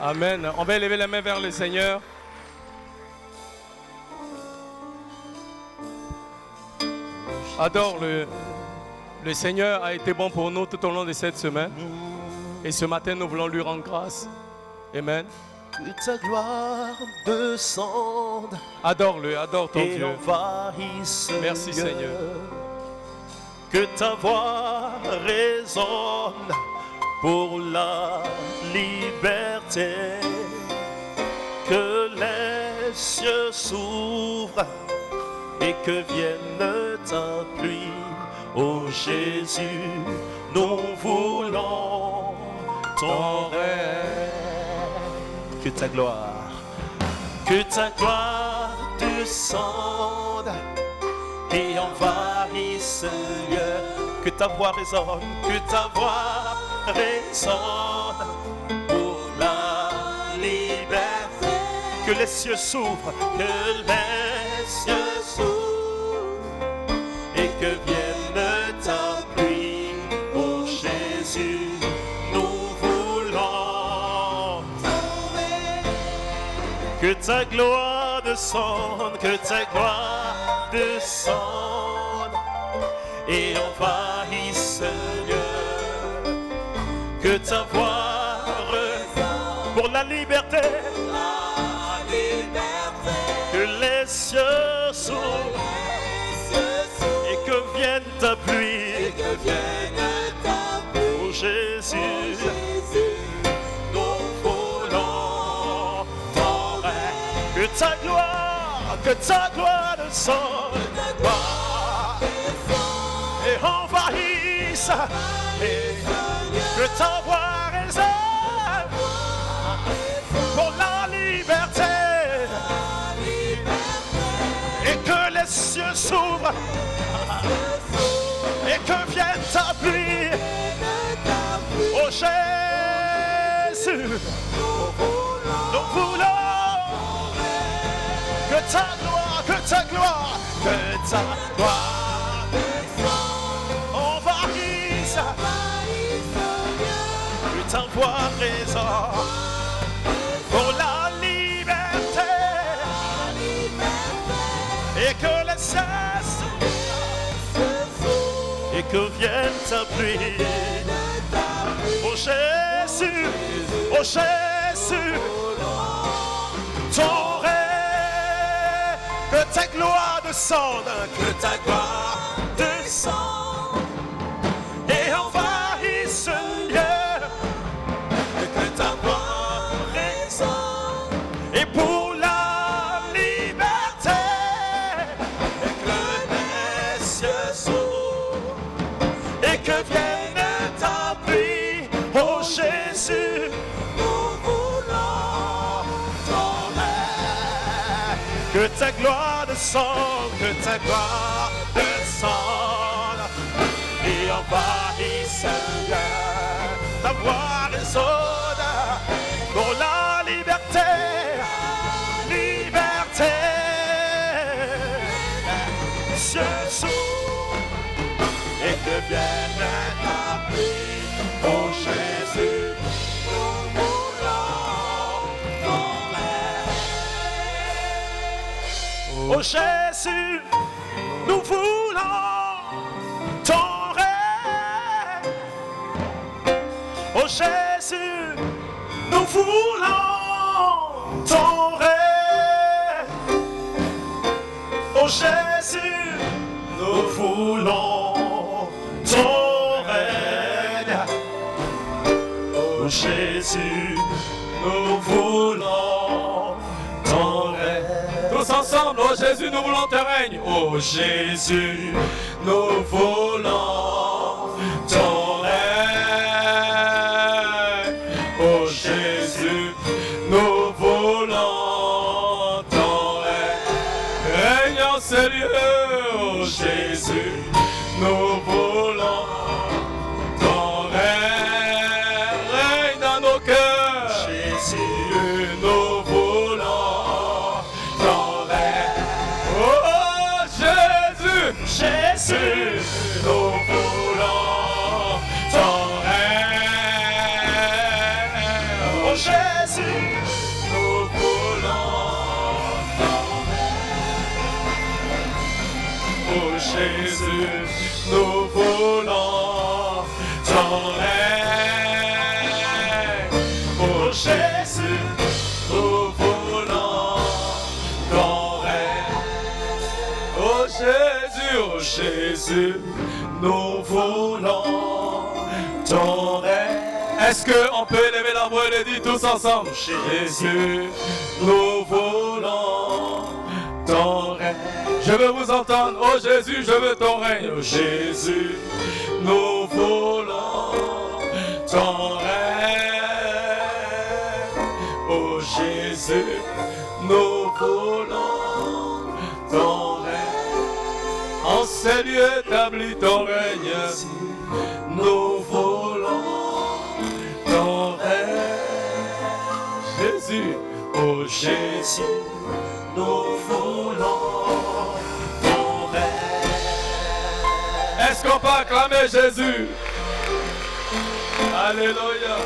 Amen. On va élever la main vers le Seigneur. Adore le Seigneur a été bon pour nous tout au long de cette semaine. Et ce matin, nous voulons lui rendre grâce. Amen. Que ta gloire descende. Adore-le, adore ton et Dieu. envahisse. Merci Seigneur. Que ta voix résonne pour la liberté. Que les cieux s'ouvrent et que vienne ta pluie. Ô Jésus, nous voulons ton règne. Que ta gloire descende et envahisse le lieu. Que ta voix résonne, pour la liberté. Que les cieux s'ouvrent, et que vienne ta pluie. Ô Jésus, nous voulons que ta gloire descende, et envahisse le lieu. Que ta voix résonne pour la liberté, que les cieux s'ouvrent et que vienne ta pluie. Oh Jésus, nous voulons ton règne. Que ta gloire descende et envahisse, et que ta voix résonne pour la liberté, et que les cieux s'ouvrent et que vienne ta pluie. Oh Jésus, nous voulons que ta gloire envahisse, que ta voix résonne pour la liberté, et que les cieux et que vienne ta pluie. Oh Jésus, ton règne, que ta gloire descende, et envahisse le lieu, que ta voix résonne, et pour la liberté, et que les cieux s'ouvrent, et que vienne ta pluie. Oh Jésus, nous voulons ton règne. Que ta gloire descende, et envahisse le lieu. Ta voix résonne pour la liberté, Cieux s'ouvrent et que vienne ta pluie. Oh Jésus, nous voulons ton règne. Oh Jésus, nous voulons ton règne. Oh Jésus, nous voulons ton règne. Oh Jésus, nous voulons ton règne. Oh Jésus, nous voulons ton règne. Tous ensemble, oh Jésus, nous voulons ton règne. Oh Jésus, nous voulons ton règne. Oh Jésus, nous voulons ton règne. Règne en ce lieu. Oh Jésus, nous voulons ton règne. Règne dans nos cœurs. Jésus, nous voulons ton règne. Oh Jésus, Jésus, nous voulons ton règne. Oh Jésus, Oh Jésus, nous voulons ton règne. Oh Jésus, nous voulons ton règne. Oh Jésus, nous voulons ton règne. Est-ce qu'on peut lever la voix et le dire tous ensemble? Jésus, nous voulons ton règne. Je veux vous entendre. Oh Jésus, je veux ton règne. Oh Jésus, nous voulons ton règne. Oh Jésus, nous voulons ton règne. En ces lieux établis ton règne. Nous voulons ton règne. Jésus, oh Jésus, nous voulons ton règne. Est-ce qu'on peut acclamer Jésus? Alléluia.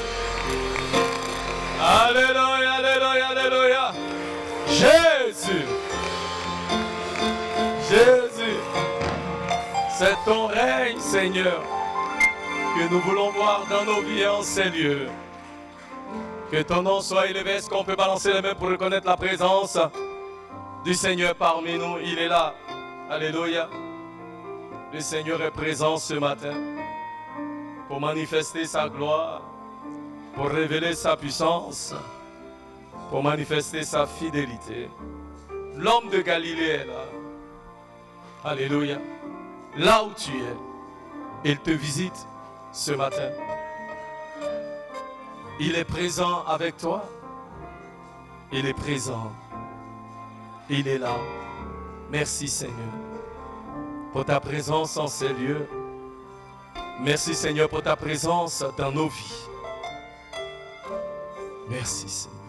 Alléluia, alléluia, alléluia. Jésus. Jésus. C'est ton règne, Seigneur, que nous voulons voir dans nos vies en ces lieux. Que ton nom soit élevé. Est-ce qu'on peut balancer les mains pour reconnaître la présence du Seigneur parmi nous? Il est là. Alléluia. Le Seigneur est présent ce matin pour manifester sa gloire, pour révéler sa puissance, pour manifester sa fidélité. L'homme de Galilée est là. Alléluia. Là où tu es, il te visite ce matin. Il est présent avec toi. Il est présent. Il est là. Merci Seigneur pour ta présence en ces lieux. Merci Seigneur pour ta présence dans nos vies. Merci Seigneur.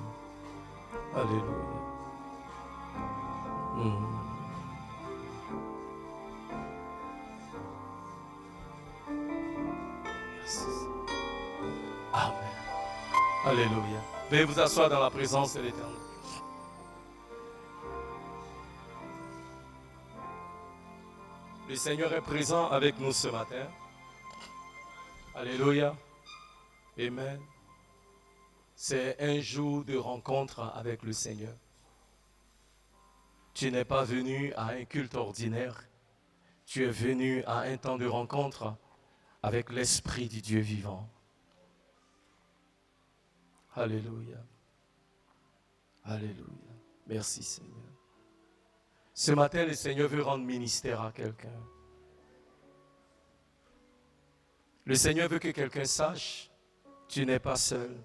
Alléluia. Merci. Amen. Alléluia. Veuillez vous asseoir dans la présence de l'Éternel. Le Seigneur est présent avec nous ce matin. Alléluia. Amen. C'est un jour de rencontre avec le Seigneur. Tu n'es pas venu à un culte ordinaire. Tu es venu à un temps de rencontre avec l'Esprit du Dieu vivant. Alléluia. Alléluia. Merci Seigneur. Ce matin, le Seigneur veut rendre ministère à quelqu'un. Le Seigneur veut que quelqu'un sache, tu n'es pas seul,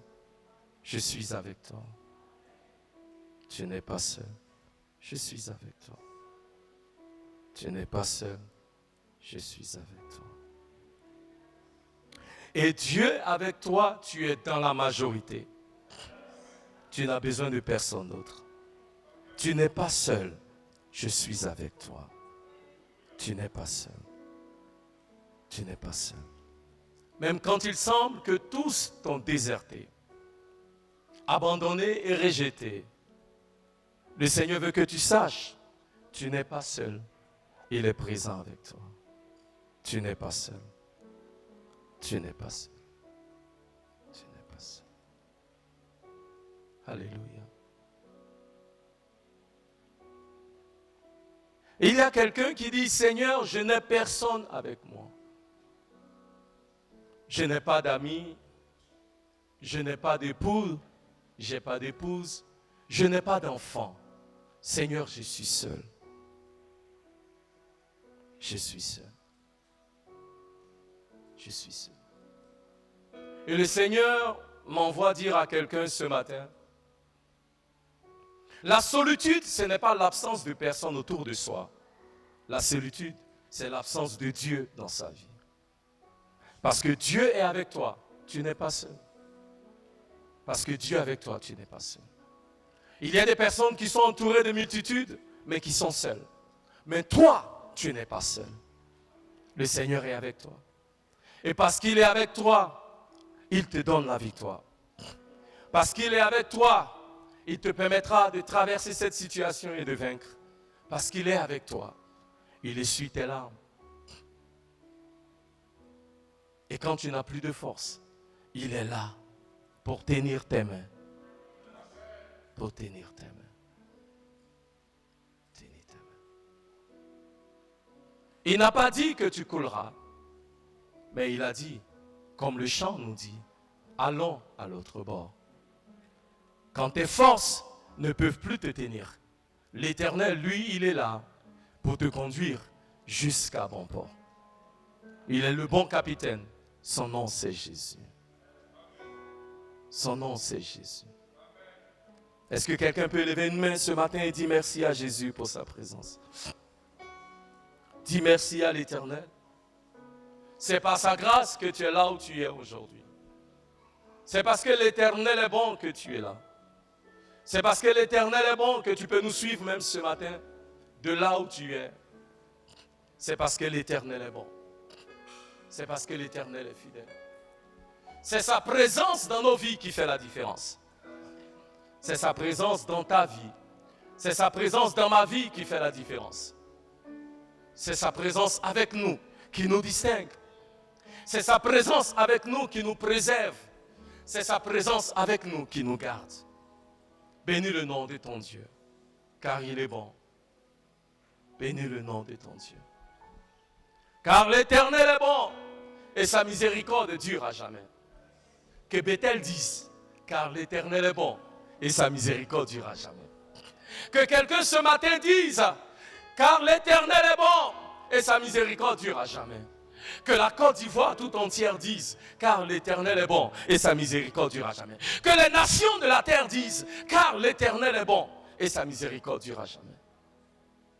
je suis avec toi. Tu n'es pas seul, je suis avec toi. Tu n'es pas seul, je suis avec toi. Et Dieu avec toi, tu es dans la majorité. Tu n'as besoin de personne d'autre. Tu n'es pas seul. Je suis avec toi. Tu n'es pas seul. Tu n'es pas seul. Même quand il semble que tous t'ont déserté, abandonné et rejeté, le Seigneur veut que tu saches, tu n'es pas seul. Il est présent avec toi. Tu n'es pas seul. Tu n'es pas seul. Tu n'es pas seul. Alléluia. Il y a quelqu'un qui dit, Seigneur, je n'ai personne avec moi. Je n'ai pas d'amis, je n'ai pas d'époux, je n'ai pas d'épouse, je n'ai pas d'enfant. Seigneur, je suis seul. Je suis seul. Je suis seul. Et le Seigneur m'envoie dire à quelqu'un ce matin, la solitude, ce n'est pas l'absence de personne autour de soi. La solitude, c'est l'absence de Dieu dans sa vie. Parce que Dieu est avec toi, tu n'es pas seul. Parce que Dieu est avec toi, tu n'es pas seul. Il y a des personnes qui sont entourées de multitudes, mais qui sont seules. Mais toi, tu n'es pas seul. Le Seigneur est avec toi. Et parce qu'il est avec toi, il te donne la victoire. Parce qu'il est avec toi, il te permettra de traverser cette situation et de vaincre. Parce qu'il est avec toi. Il essuie tes larmes. Et quand tu n'as plus de force, il est là pour tenir tes mains. Pour tenir tes mains. Tenir tes mains. Il n'a pas dit que tu couleras, mais il a dit, comme le chant nous dit, allons à l'autre bord. Quand tes forces ne peuvent plus te tenir, l'Éternel, lui, il est là pour te conduire jusqu'à bon port. Il est le bon capitaine. Son nom, c'est Jésus. Son nom, c'est Jésus. Est-ce que quelqu'un peut lever une main ce matin et dire merci à Jésus pour sa présence? Dis merci à l'Éternel. C'est par sa grâce que tu es là où tu es aujourd'hui. C'est parce que l'Éternel est bon que tu es là. C'est parce que l'Éternel est bon que tu peux nous suivre même ce matin de là où tu es. C'est parce que l'Éternel est bon. C'est parce que l'Éternel est fidèle. C'est sa présence dans nos vies qui fait la différence. C'est sa présence dans ta vie. C'est sa présence dans ma vie qui fait la différence. C'est sa présence avec nous qui nous distingue. C'est sa présence avec nous qui nous préserve. C'est sa présence avec nous qui nous garde. Bénis le nom de ton Dieu, car il est bon. Bénis le nom de ton Dieu. Car l'Éternel est bon et sa miséricorde dure à jamais. Que Bethel dise, car l'Éternel est bon et sa miséricorde dure à jamais. Que quelqu'un ce matin dise, car l'Éternel est bon et sa miséricorde dure à jamais. Que la Côte d'Ivoire tout entière dise, car l'Éternel est bon et sa miséricorde dure à jamais. Que les nations de la terre disent, car l'Éternel est bon et sa miséricorde dure à jamais.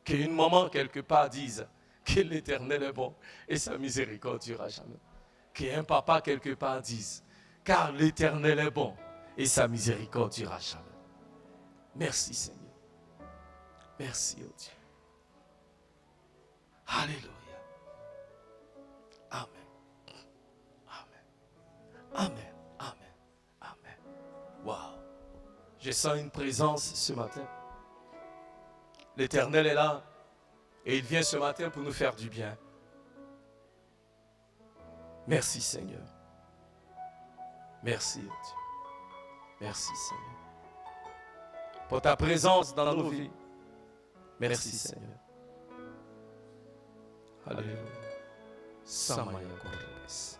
Qu'une maman quelque part dise que l'Éternel est bon et sa miséricorde dure à jamais. Qu'un papa quelque part dise, car l'Éternel est bon et sa miséricorde dure à jamais. Merci Seigneur. Merci oh Dieu. Alléluia. Amen. Amen. Amen. Amen. Amen. Wow. Je sens une présence ce matin. L'Éternel est là et il vient ce matin pour nous faire du bien. Merci Seigneur. Merci oh Dieu. Merci Seigneur. Pour ta présence dans nos vies. Merci Seigneur. Alléluia. Samaya Korebes.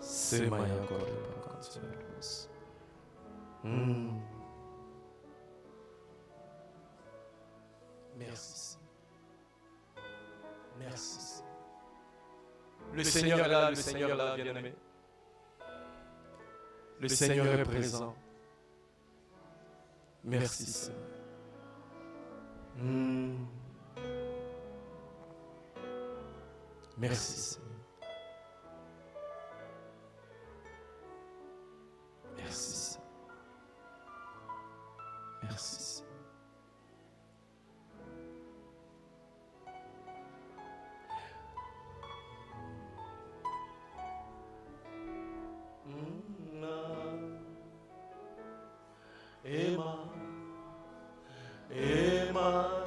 Semaya Korebes. Merci. Merci. Le Seigneur est là, le Seigneur est là, bien-aimé. Le Seigneur est présent. Merci Seigneur. Merci Seigneur. Merci Seigneur. Merci Seigneur. Emmanuel.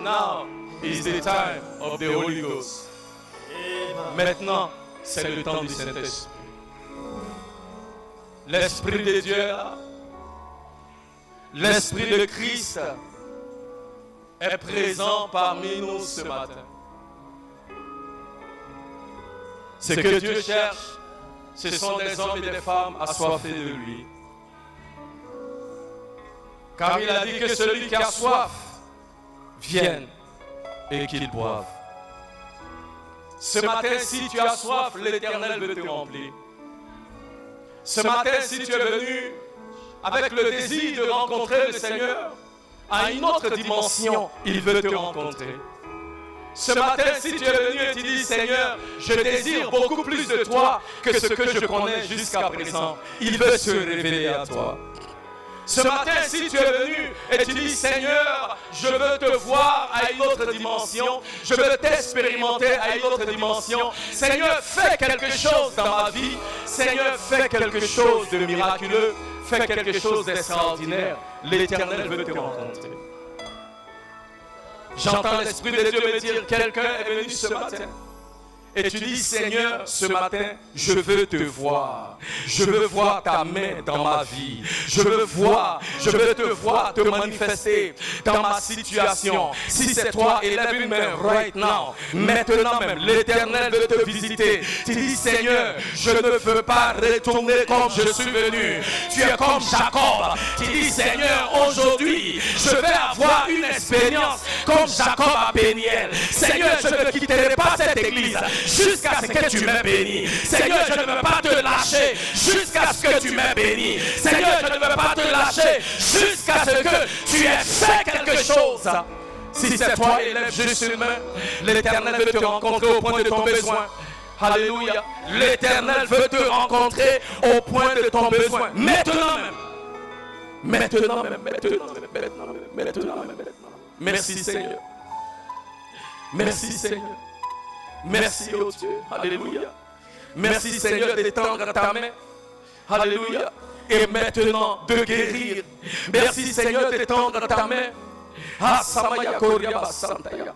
Now is the time of the Holy Ghost. Maintenant, c'est le temps du Saint-Esprit. L'Esprit de Dieu est là. L'Esprit de Christ est présent parmi nous ce matin. Ce que Dieu cherche, ce sont des hommes et des femmes assoiffés de lui. Car il a dit que celui qui a soif vienne et qu'il boive. Ce matin, si tu as soif, l'Éternel veut te remplir. Ce matin, si tu es venu avec le désir de rencontrer le Seigneur à une autre dimension, il veut te rencontrer. Ce matin, si tu es venu et tu dis, Seigneur, je désire beaucoup plus de toi que ce que je connais jusqu'à présent, il veut se révéler à toi. Ce matin, si tu es venu et tu dis, Seigneur, je veux te voir à une autre dimension, je veux t'expérimenter à une autre dimension. Seigneur, fais quelque chose dans ma vie. Seigneur, fais quelque chose de miraculeux. Fais quelque chose d'extraordinaire. L'Éternel veut te rencontrer. J'entends l'Esprit de Dieu me dire, quelqu'un est venu ce matin. Et tu dis, Seigneur, ce matin, je veux te voir. Je veux voir ta main dans ma vie. Je veux te voir te manifester dans ma situation. Si c'est toi, élève une main right now. Maintenant même, l'Éternel veut te visiter. Tu dis, Seigneur, je ne veux pas retourner comme je suis venu. Tu es comme Jacob. Tu dis, Seigneur, aujourd'hui, je vais avoir une expérience comme Jacob à Péniel. Seigneur, je ne quitterai pas cette église jusqu'à ce que tu m'aies béni. Seigneur, je ne veux pas te lâcher jusqu'à ce que tu m'aies béni. Seigneur, je ne veux pas te lâcher jusqu'à ce que tu aies fait quelque chose. Si c'est toi, élève juste une main. L'Éternel veut te rencontrer au point de ton besoin. Alléluia. L'Éternel veut te rencontrer au point de ton besoin. Maintenant même. Maintenant même. Maintenant même. Merci Seigneur. Merci Seigneur. Merci, oh Dieu. Alléluia. Merci, Seigneur, d'étendre ta main. Alléluia. Et maintenant de guérir. Merci, Seigneur, d'étendre ta main. Ah, Samaya Koria Basantaya.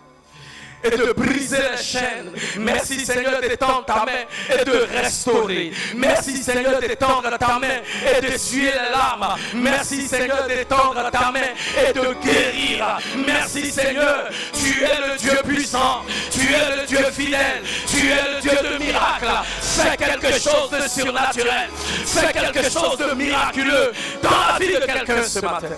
Et de briser les chaînes. Merci Seigneur d'étendre ta main et de restaurer. Merci Seigneur d'étendre ta main et d'essuyer les larmes. Merci Seigneur d'étendre ta main et de guérir. Merci Seigneur, tu es le Dieu puissant, tu es le Dieu fidèle, tu es le Dieu de miracles. Fais quelque chose de surnaturel, fais quelque chose de miraculeux dans la vie de quelqu'un ce matin.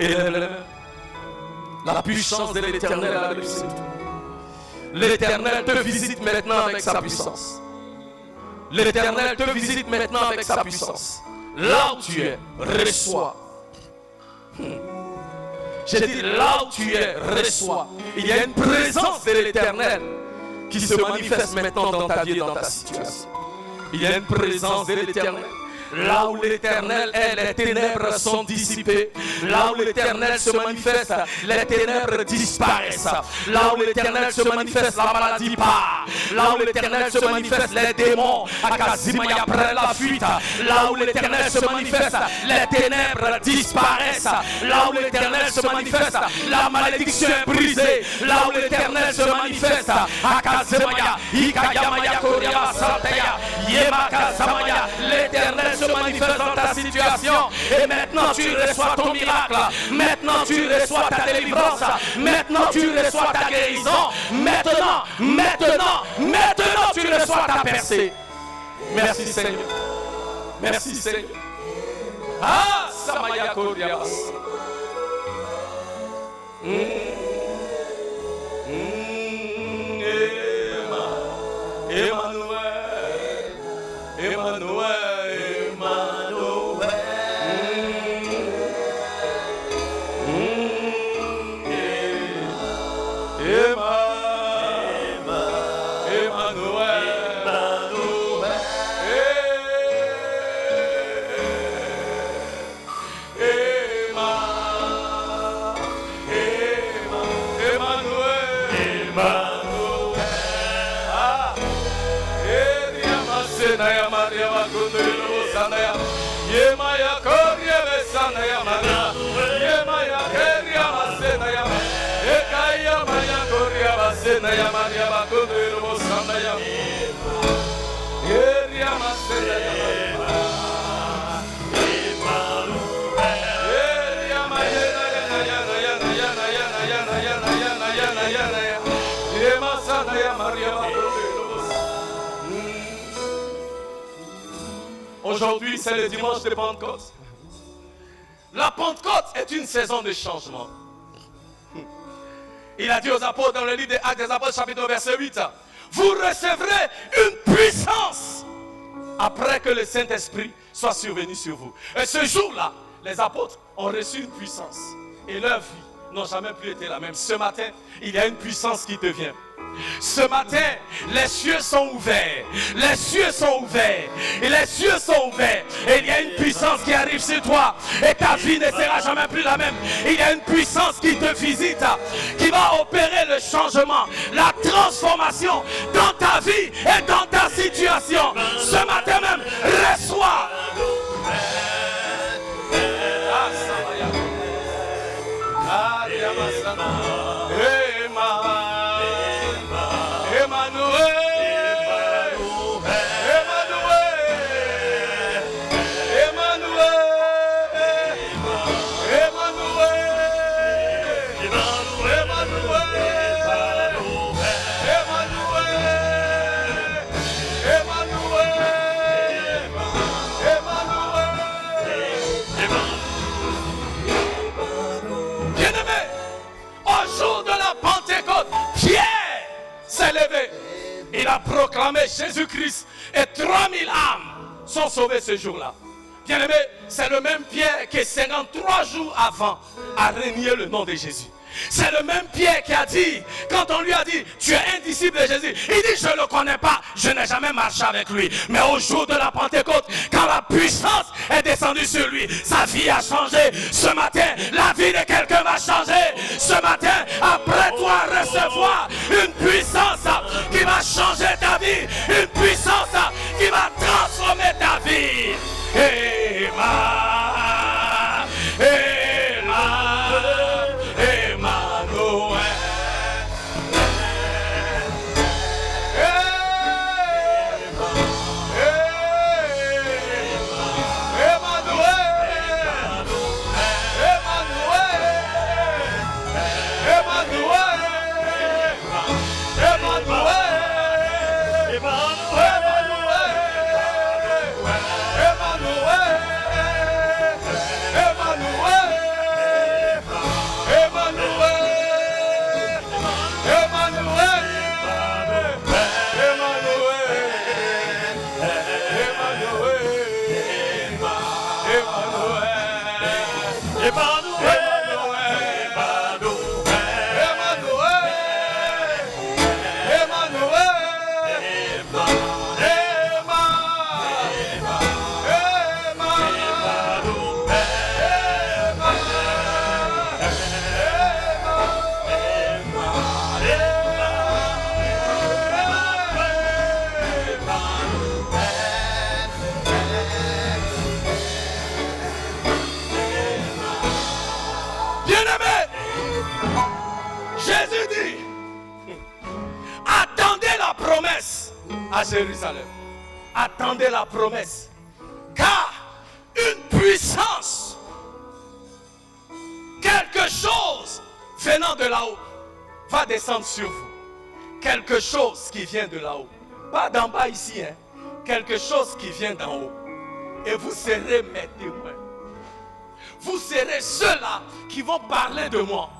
Et la puissance de l'Éternel a réussi. L'Éternel te visite maintenant avec sa puissance. L'Éternel te visite maintenant avec sa puissance. Là où tu es, reçois. J'ai dit là où tu es, reçois. Il y a une présence de l'Éternel qui se manifeste maintenant dans ta vie et dans ta situation. Il y a une présence de l'Éternel. Là où l'Éternel est, les ténèbres sont dissipées. Là où l'Éternel se manifeste, les ténèbres disparaissent. Là où l'Éternel se manifeste, la maladie part. Là où l'Éternel se manifeste, les démons Akazimaya prennent la fuite. Là où l'Éternel se manifeste, les ténèbres disparaissent. Là où l'Éternel se manifeste, la malédiction est brisée. Là où l'Éternel se manifeste, Akazimaya, Ikayamaya Koryama Santaya, Yemakazamaya, l'Éternel se manifeste dans ta situation et maintenant tu reçois ton miracle, maintenant tu reçois ta délivrance, maintenant tu reçois ta guérison, maintenant tu reçois ta percée. Merci Seigneur, merci Seigneur. Ah, Samaya Koriabas. Emmanuel, Emmanuel. Emmanuel, ya Maria bakunduru sanaya. Yemaya korya besanaya Maria. Yemaya keria basenaya. Ekaya maya korya basenaya Maria bakunduru sanaya. Keria basenaya Maria. Aujourd'hui, c'est le dimanche de Pentecôte. La Pentecôte est une saison de changement. Il a dit aux apôtres dans le livre des Actes des Apôtres, chapitre 1, verset 8, vous recevrez une puissance après que le Saint-Esprit soit survenu sur vous. Et ce jour-là, les apôtres ont reçu une puissance. Et leur vie n'a jamais plus été la même. Ce matin, il y a une puissance qui te vient. Ce matin, les cieux sont ouverts. Les cieux sont ouverts. Et les cieux sont ouverts. Et il y a une puissance qui arrive sur toi. Et ta vie ne sera jamais plus la même. Il y a une puissance qui te visite, qui va opérer le changement, la transformation dans ta vie et dans ta situation. Ce matin même, reçois. Il a proclamé Jésus-Christ et 3000 âmes sont sauvées ce jour-là. Bien-aimé, c'est le même Pierre qui 53 jours avant a renié le nom de Jésus. C'est le même Pierre qui a dit, quand on lui a dit, tu es un disciple de Jésus, il dit, je ne le connais pas, je n'ai jamais marché avec lui. Mais au jour de la Pentecôte, quand la puissance est descendue sur lui, sa vie a changé. Ce matin, la vie de quelqu'un va changer. Ce matin, après toi recevoir une puissance qui va changer ta vie, une puissance qui va transformer ta vie. À Jérusalem. Attendez la promesse. Car une puissance, quelque chose venant de là-haut, va descendre sur vous. Quelque chose qui vient de là-haut. Pas d'en bas ici, hein. Quelque chose qui vient d'en haut. Et vous serez mes témoins. Vous serez ceux-là qui vont parler de moi.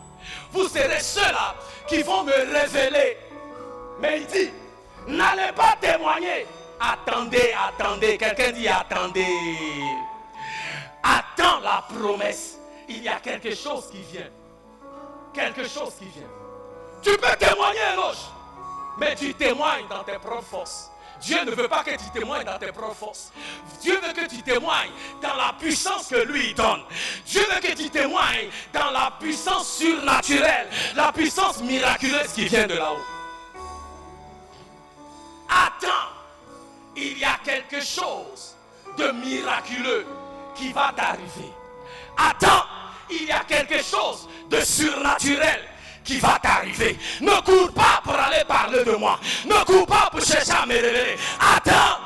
Vous serez ceux-là qui vont me révéler. Mais il dit, n'allez pas témoigner. Attendez, attendez. Quelqu'un dit attendez. Attends la promesse. Il y a quelque chose qui vient. Quelque chose qui vient. Tu peux témoigner, Eloge. Mais tu témoignes dans tes propres forces. Dieu ne veut pas que tu témoignes dans tes propres forces. Dieu veut que tu témoignes dans la puissance que lui donne. Dieu veut que tu témoignes dans la puissance surnaturelle, la puissance miraculeuse qui vient de là-haut. Attends. il y a quelque chose de miraculeux qui va t'arriver. Attends, il y a quelque chose de surnaturel qui va t'arriver. Ne cours pas pour aller parler de moi. Ne cours pas pour chercher à me révéler. Attends,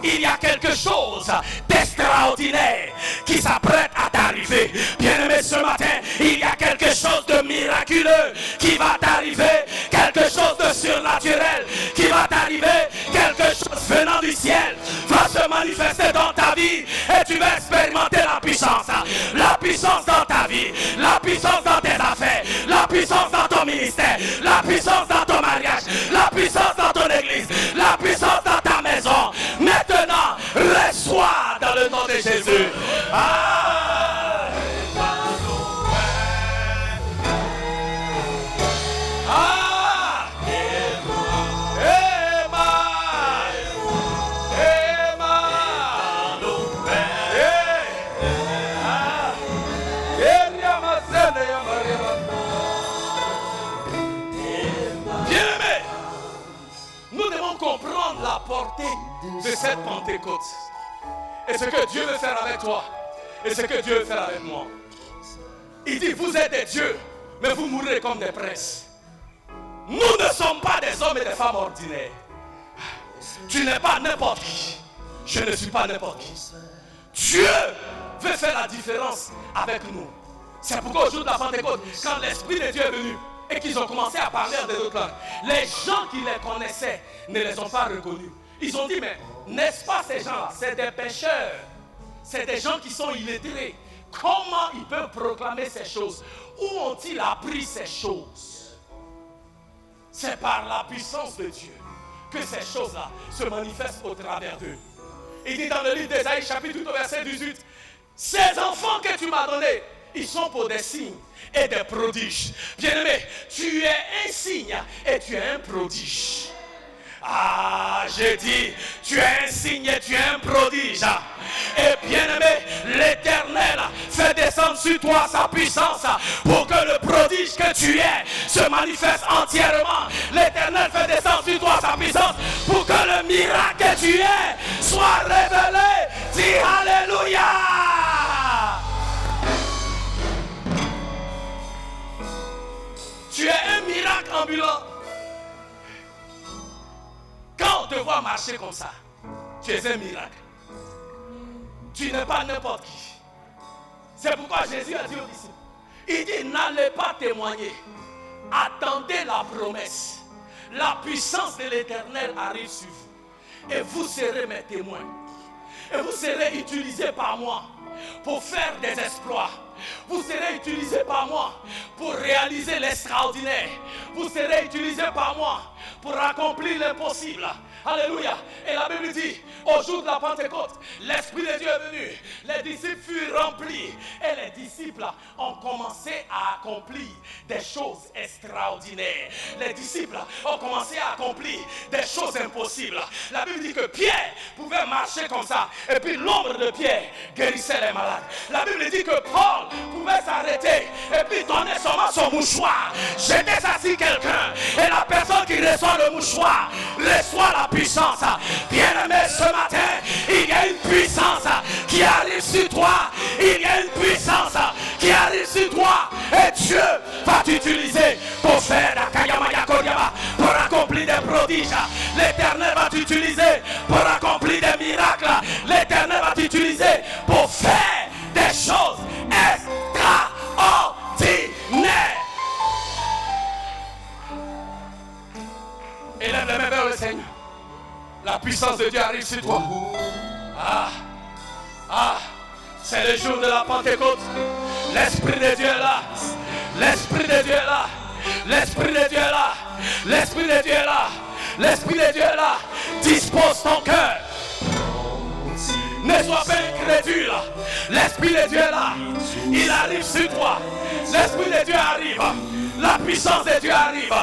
il y a quelque chose d'extraordinaire qui s'apprête à t'arriver. Bien-aimé, ce matin, il y a quelque chose de miraculeux qui va t'arriver. Quelque chose de surnaturel qui va t'arriver. Quelque chose venant du ciel va se manifester dans ta vie et tu vas expérimenter la puissance. La puissance dans ta vie, la puissance dans tes affaires, la puissance dans ton ministère, la puissance dans ton mariage, la puissance dans ton église, la puissance dans ta maison. Maintenant, reçois dans le nom de Jésus. Bien-aimé, nous devons comprendre la portée de cette Pentecôte. Et ce que Dieu veut faire avec toi. Et ce que Dieu veut faire avec moi. Il dit, vous êtes des dieux, mais vous mourrez comme des princes. Nous ne sommes pas des hommes et des femmes ordinaires. Tu n'es pas n'importe qui. Je ne suis pas n'importe qui. Dieu veut faire la différence avec nous. C'est pourquoi au jour de la Pentecôte, quand l'Esprit de Dieu est venu et qu'ils ont commencé à parler en d'autres langues, les gens qui les connaissaient ne les ont pas reconnus. Ils ont dit, mais n'est-ce pas ces gens-là? C'est des pécheurs. C'est des gens qui sont illettrés. Comment ils peuvent proclamer ces choses? Où ont-ils appris ces choses? C'est par la puissance de Dieu que ces choses-là se manifestent au travers d'eux. Il dit dans le livre d'Ésaïe, chapitre 8, verset 18, ces enfants que tu m'as donnés, ils sont pour des signes et des prodiges. Bien-aimé, tu es un signe et tu es un prodige. Ah, j'ai dit, tu es un signe et tu es un prodige. Et bien-aimé, l'Éternel fait descendre sur toi sa puissance pour que le prodige que tu es se manifeste entièrement. L'Éternel fait descendre sur toi sa puissance pour que le miracle que tu es soit révélé. Dis Alléluia. Tu es un miracle ambulant. Quand on te voit marcher comme ça, tu es un miracle. Tu n'es pas n'importe qui. C'est pourquoi Jésus a dit aux disciples, il dit, n'allez pas témoigner. Attendez la promesse. La puissance de l'Éternel arrive sur vous. Et vous serez mes témoins. Et vous serez utilisés par moi pour faire des exploits. Vous serez utilisés par moi pour réaliser l'extraordinaire. Vous serez utilisés par moi pour accomplir l'impossible. Alléluia. Et la Bible dit, au jour de la Pentecôte, l'Esprit de Dieu est venu. Les disciples furent remplis. Et les disciples ont commencé à accomplir des choses extraordinaires. Les disciples ont commencé à accomplir des choses impossibles. La Bible dit que Pierre pouvait marcher comme ça. Et puis l'ombre de Pierre guérissait les malades. La Bible dit que Paul pouvait s'arrêter et puis donner seulement son mouchoir. Jeter ça sur quelqu'un. Et la personne qui reçoit le mouchoir reçoit la puissance. Bien-aimé, ce matin, il y a une puissance qui arrive sur toi. Il y a une puissance qui arrive sur toi. Et Dieu va t'utiliser pour faire pour accomplir des prodiges. L'Éternel va t'utiliser pour accomplir des miracles. L'Éternel va t'utiliser pour faire des choses extraordinaires. Élève les mains vers le Seigneur. La puissance de Dieu arrive sur toi. C'est le jour de la Pentecôte. L'Esprit de Dieu est là. L'Esprit de Dieu est là. L'Esprit de Dieu est là. L'Esprit de Dieu est là. L'Esprit de Dieu est là. Dispose ton cœur. Ne sois pas incrédule. L'Esprit de Dieu est là. Il arrive sur toi. L'Esprit de Dieu arrive. La puissance de Dieu arrive.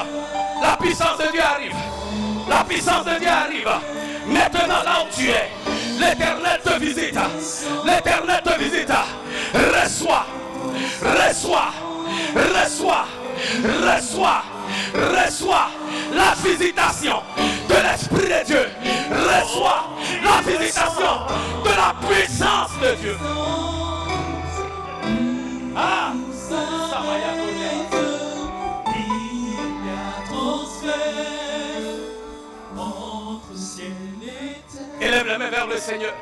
La puissance de Dieu arrive. La puissance de Dieu arrive. Maintenant là où tu es, l'Éternel te visite. L'Éternel te visite. Reçois. Reçois. Reçois. Reçois. Reçois la visitation de l'Esprit de Dieu. Reçois la visitation de la puissance de Dieu. Ah, Samaya Koria. Il y a transfert entre ciel et terre. Élève les mains vers le Seigneur.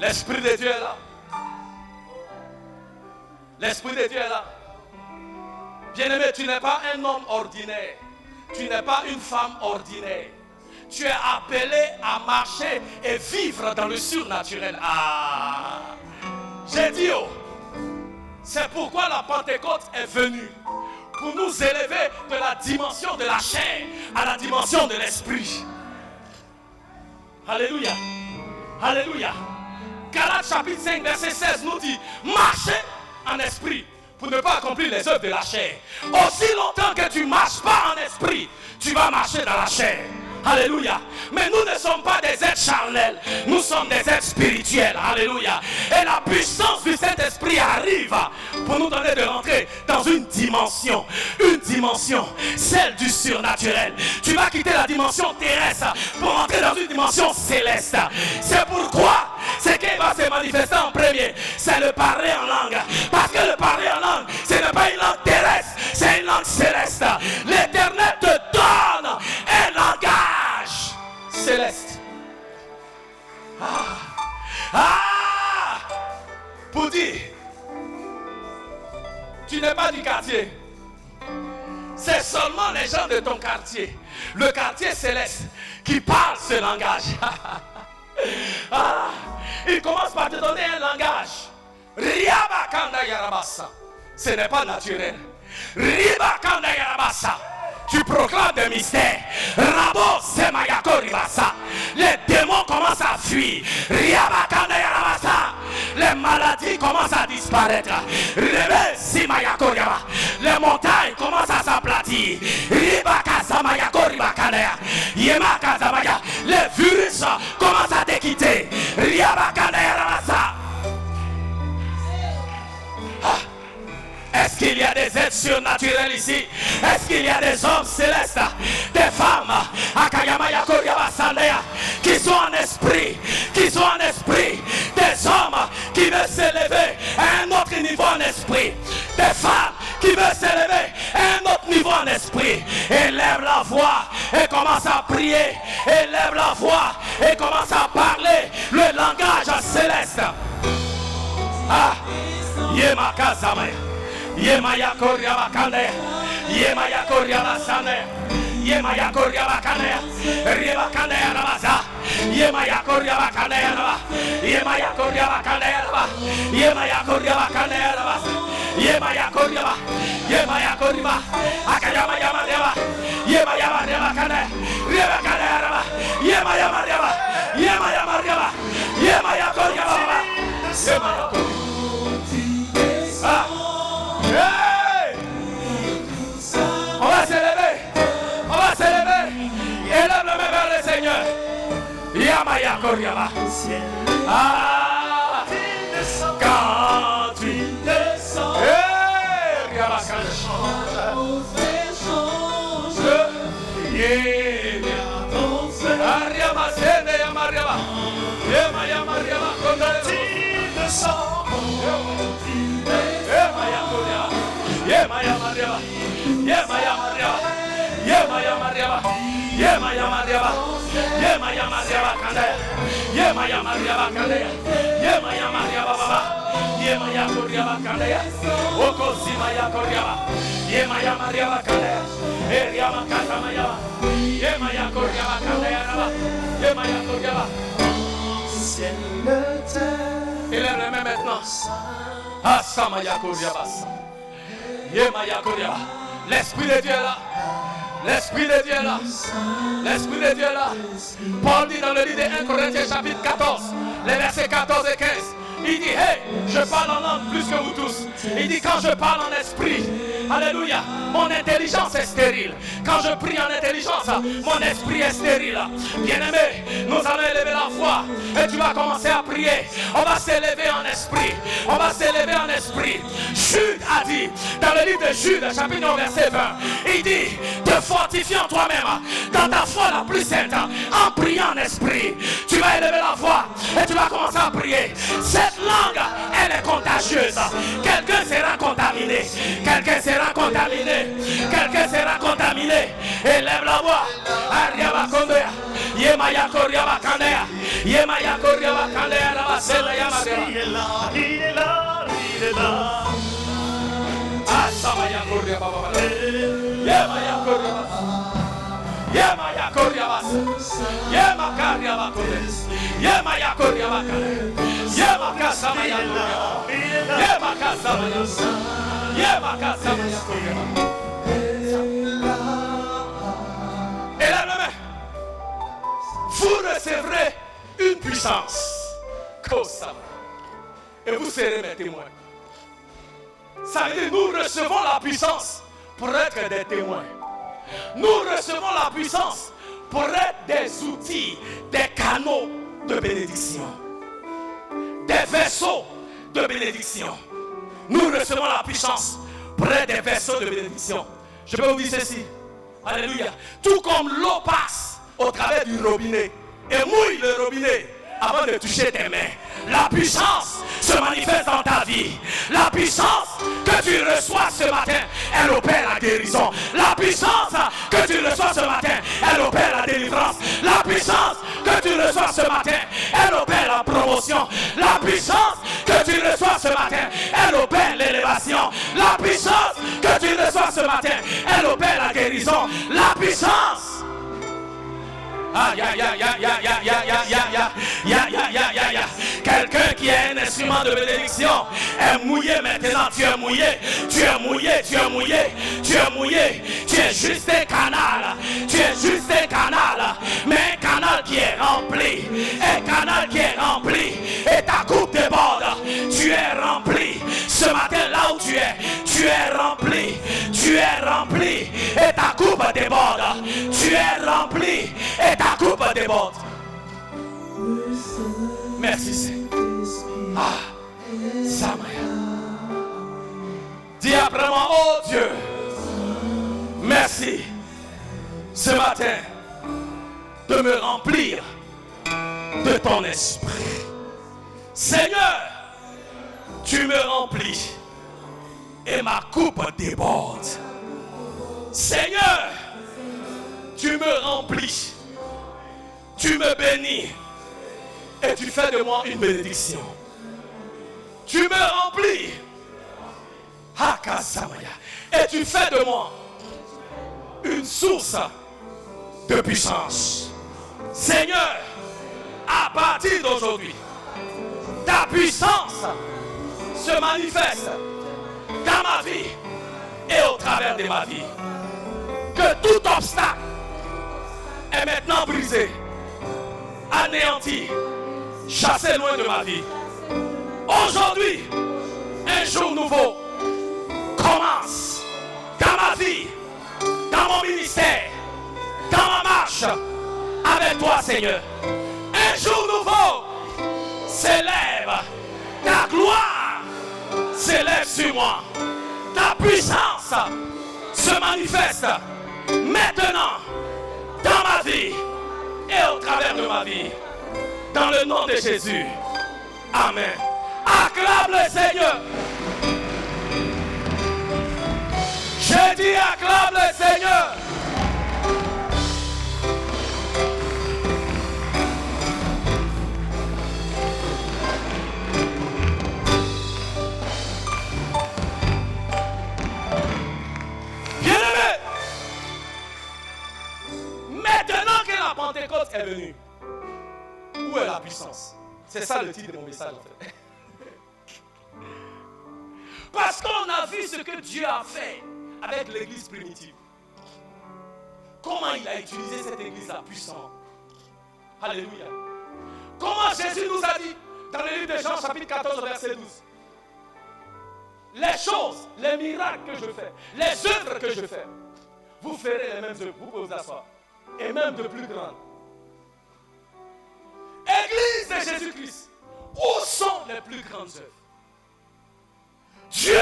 L'Esprit de Dieu est là. L'Esprit de Dieu est là. Bien-aimé, tu n'es pas un homme ordinaire. Tu n'es pas une femme ordinaire. Tu es appelé à marcher et vivre dans le surnaturel. Ah! J'ai dit, oh, c'est pourquoi la Pentecôte est venue. Pour nous élever de la dimension de la chair à la dimension de l'esprit. Alléluia. Alléluia. Galates chapitre 5 verset 16 nous dit, marchez en esprit pour ne pas accomplir les œuvres de la chair. Aussi longtemps que tu ne marches pas en esprit, tu vas marcher dans la chair. Alléluia. Mais nous ne sommes pas des êtres charnels. Nous sommes des êtres spirituels. Alléluia. Et la puissance du Saint-Esprit arrive pour nous donner de rentrer dans une dimension, celle du surnaturel. Tu vas quitter la dimension terrestre pour entrer dans une dimension céleste. C'est pourquoi ce qui va se manifester en premier, c'est le parler en langue. Parce que le parler en langue, ce n'est pas une langue terrestre, c'est une langue céleste. L'Éternel te donne un langage céleste. Pour dire, tu n'es pas du quartier. C'est seulement les gens de ton quartier, le quartier céleste, qui parlent ce langage. Il commence par te donner un langage. Riabakanda Yarabasa. Ce n'est pas naturel. Ribakanda Yarabasa. Tu proclames des mystères. Rabo Semayako Ribasa. Les démons commencent à fuir. Riabakanda Yarabasa. Les maladies commencent à disparaître. Rebe Simayako Ribasa. Les montagnes commencent à s'aplatir. Ribaka Samayako Ribakanda. Yemaka Samaya. Les virus commencent à te quitter. Riabakanda Yarabasa. Est-ce qu'il y a des êtres surnaturels ici? Est-ce qu'il y a des hommes célestes, des femmes qui sont en esprit, des hommes qui veulent s'élever à un autre niveau en esprit, des femmes qui veulent s'élever à un autre niveau en esprit? Élève la voix et commence à prier. Élève la voix et commence à parler le langage céleste. Yemaka Samaya. Yemaya Koryaba Kane, Yemaya Koryaba Sane, Yemaya Koryaba Kane, Riba Kane Rabaza, Yemaya Koryaba Kane Raba, Yemaya Koryaba Kane Raba, Yemaya Koryaba Kane Raba, Yemaya Koryaba, Yemaya Koryaba, Akayama Yama Raba, Yemaya Raba Kane, Riba Kane Raba, Yemaya Raba, Yemaya Raba, Yemaya Koryaba, Yemaya Koryaba. Hey! On va s'élever, élève le main vers le Seigneur. Yamaya Koryaba. Quand tu descends, hey! Yamaka change. Ariama Sene Yamariaba. Yemaya Mariaba Koryaba. Tu descends. Yemaya Mariaba, Yemaya Mariaba, Yemaya Mariaba, Yemaya Mariaba, Yemaya Mariaba Kandaya, Yemaya Mariaba Kandaya, Yemaya Mariaba Baba, Yemaya Koryaba Kandaya, Okozimaya Koryaba, Yemaya Mariaba Kandaya, Eriama Katamayaba, Yemaya Koryaba Kandaya Raba, Yemaya Koryaba. Ciel le terre. Élève les mains maintenant. Asamaya Koryaba. L'Esprit de Dieu est là. L'Esprit de Dieu est là. L'Esprit de Dieu est là. Paul dit dans le livre de 1 Corinthiens chapitre 14, les versets 14 et 15. Il dit, hey, je parle en langue plus que vous tous. Il dit, quand je parle en esprit, alléluia, mon intelligence est stérile. Quand je prie en intelligence, mon esprit est stérile. Bien-aimé, nous allons élever la voix et tu vas commencer à prier. On va s'élever en esprit. On va s'élever en esprit. Jude a dit, dans le livre de Jude, chapitre 1, verset 20, il dit, te fortifie en toi-même dans ta foi la plus sainte, en priant en esprit. Tu vas élever la voix et tu vas commencer à prier. Cette langue, elle est contagieuse. Quelqu'un sera contaminé. Quelqu'un sera contaminé. Quelqu'un sera contaminé. Élève la voix. Ariaba Kondoya. Yemaya Koryaba Kandea. Yemaya Koryaba Kandea. Rabasela Yamadea. Il est là. Asamaya Koryaba Baba. Yemaya Koryaba. Yemaya Koryaba. Yemakaryaba Kondes. Yemaya Koryaba Kandea. Yemakasamaya Koryaba. Yemakasamaya. Yemakasamaya Koryaba. Élève la main. Vous recevrez une puissance. Et vous serez mes témoins. Ça veut dire nous recevons la puissance pour être des témoins. Nous recevons la puissance pour être des outils, des canaux de bénédiction. Des vaisseaux de bénédiction. Nous recevons la puissance pour être des vaisseaux de bénédiction. Je peux vous dire ceci. Alléluia. Tout comme l'eau passe au travers du robinet et mouille le robinet avant de toucher tes mains, la puissance se manifeste dans ta vie. La puissance que tu reçois ce matin, elle opère la guérison. La puissance que tu reçois ce matin, elle opère la délivrance. La puissance que tu reçois ce matin, elle opère la promotion. La puissance que tu reçois ce matin, elle opère l'élévation. La puissance que tu reçois ce matin, elle opère la guérison. La puissance. Quelqu'un qui est un instrument de bénédiction est mouillé maintenant. Tu es mouillé, tu es mouillé, tu es mouillé, tu es mouillé. Tu es juste un canal, tu es juste un canal, mais un canal qui est rempli, un canal qui est rempli, et ta coupe déborde. Tu es rempli. Ce matin là où tu es rempli, tu es rempli, et ta coupe déborde. Tu es rempli, et ta coupe déborde. Merci Seigneur. Samaya. Dis après moi, oh Dieu, merci ce matin de me remplir de ton esprit. Seigneur, tu me remplis et ma coupe déborde. Seigneur, tu me remplis, tu me bénis et tu fais de moi une bénédiction. Tu me remplis, Hakasamaya, et tu fais de moi une source de puissance. Seigneur, à partir d'aujourd'hui, ta puissance se manifeste dans ma vie et au travers de ma vie. Que tout obstacle est maintenant brisé, anéanti, chassé loin de ma vie. Aujourd'hui, un jour nouveau commence dans ma vie, dans mon ministère, dans ma marche avec toi, Seigneur. Un jour nouveau s'élève, ta gloire s'élève sur moi. Ta puissance se manifeste maintenant dans ma vie et au travers de ma vie. Dans le nom de Jésus. Amen. Acclame le Seigneur. J'ai dit acclame le Seigneur. Bien-aimé, maintenant que la Pentecôte est venue, où est la puissance? C'est ça le titre de mon message en fait. Parce qu'on a vu ce que Dieu a fait avec l'église primitive. Comment il a utilisé cette église-là puissante. Alléluia. Comment Jésus nous a dit, dans le livre de Jean, chapitre 14, verset 12. Les choses, les miracles que je fais, les œuvres que je fais, vous ferez les mêmes œuvres. Vous pouvez vous asseoir. Et même de plus grandes. Église de Jésus-Christ, où sont les plus grandes œuvres? Dieu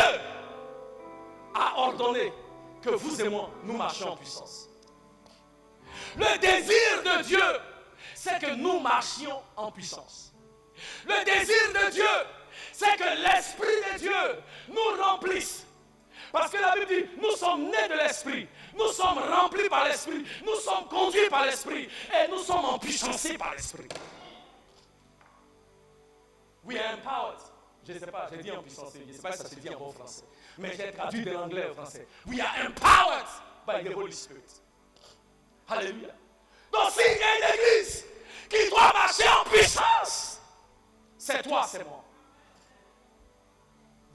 a ordonné que vous et moi, nous marchions en puissance. Le désir de Dieu, c'est que nous marchions en puissance. Le désir de Dieu, c'est que l'Esprit de Dieu nous remplisse. Parce que la Bible dit, nous sommes nés de l'Esprit, nous sommes remplis par l'Esprit, nous sommes conduits par l'Esprit et nous sommes empuissancés par l'Esprit. We are empowered. Je ne sais pas, j'ai dit empuissancés, je ne sais pas si ça se dit en bon français, mais j'ai traduit de l'anglais au français. We are empowered by the Holy Spirit. Alléluia. Donc s'il y a une église qui doit marcher en puissance, c'est toi, c'est moi.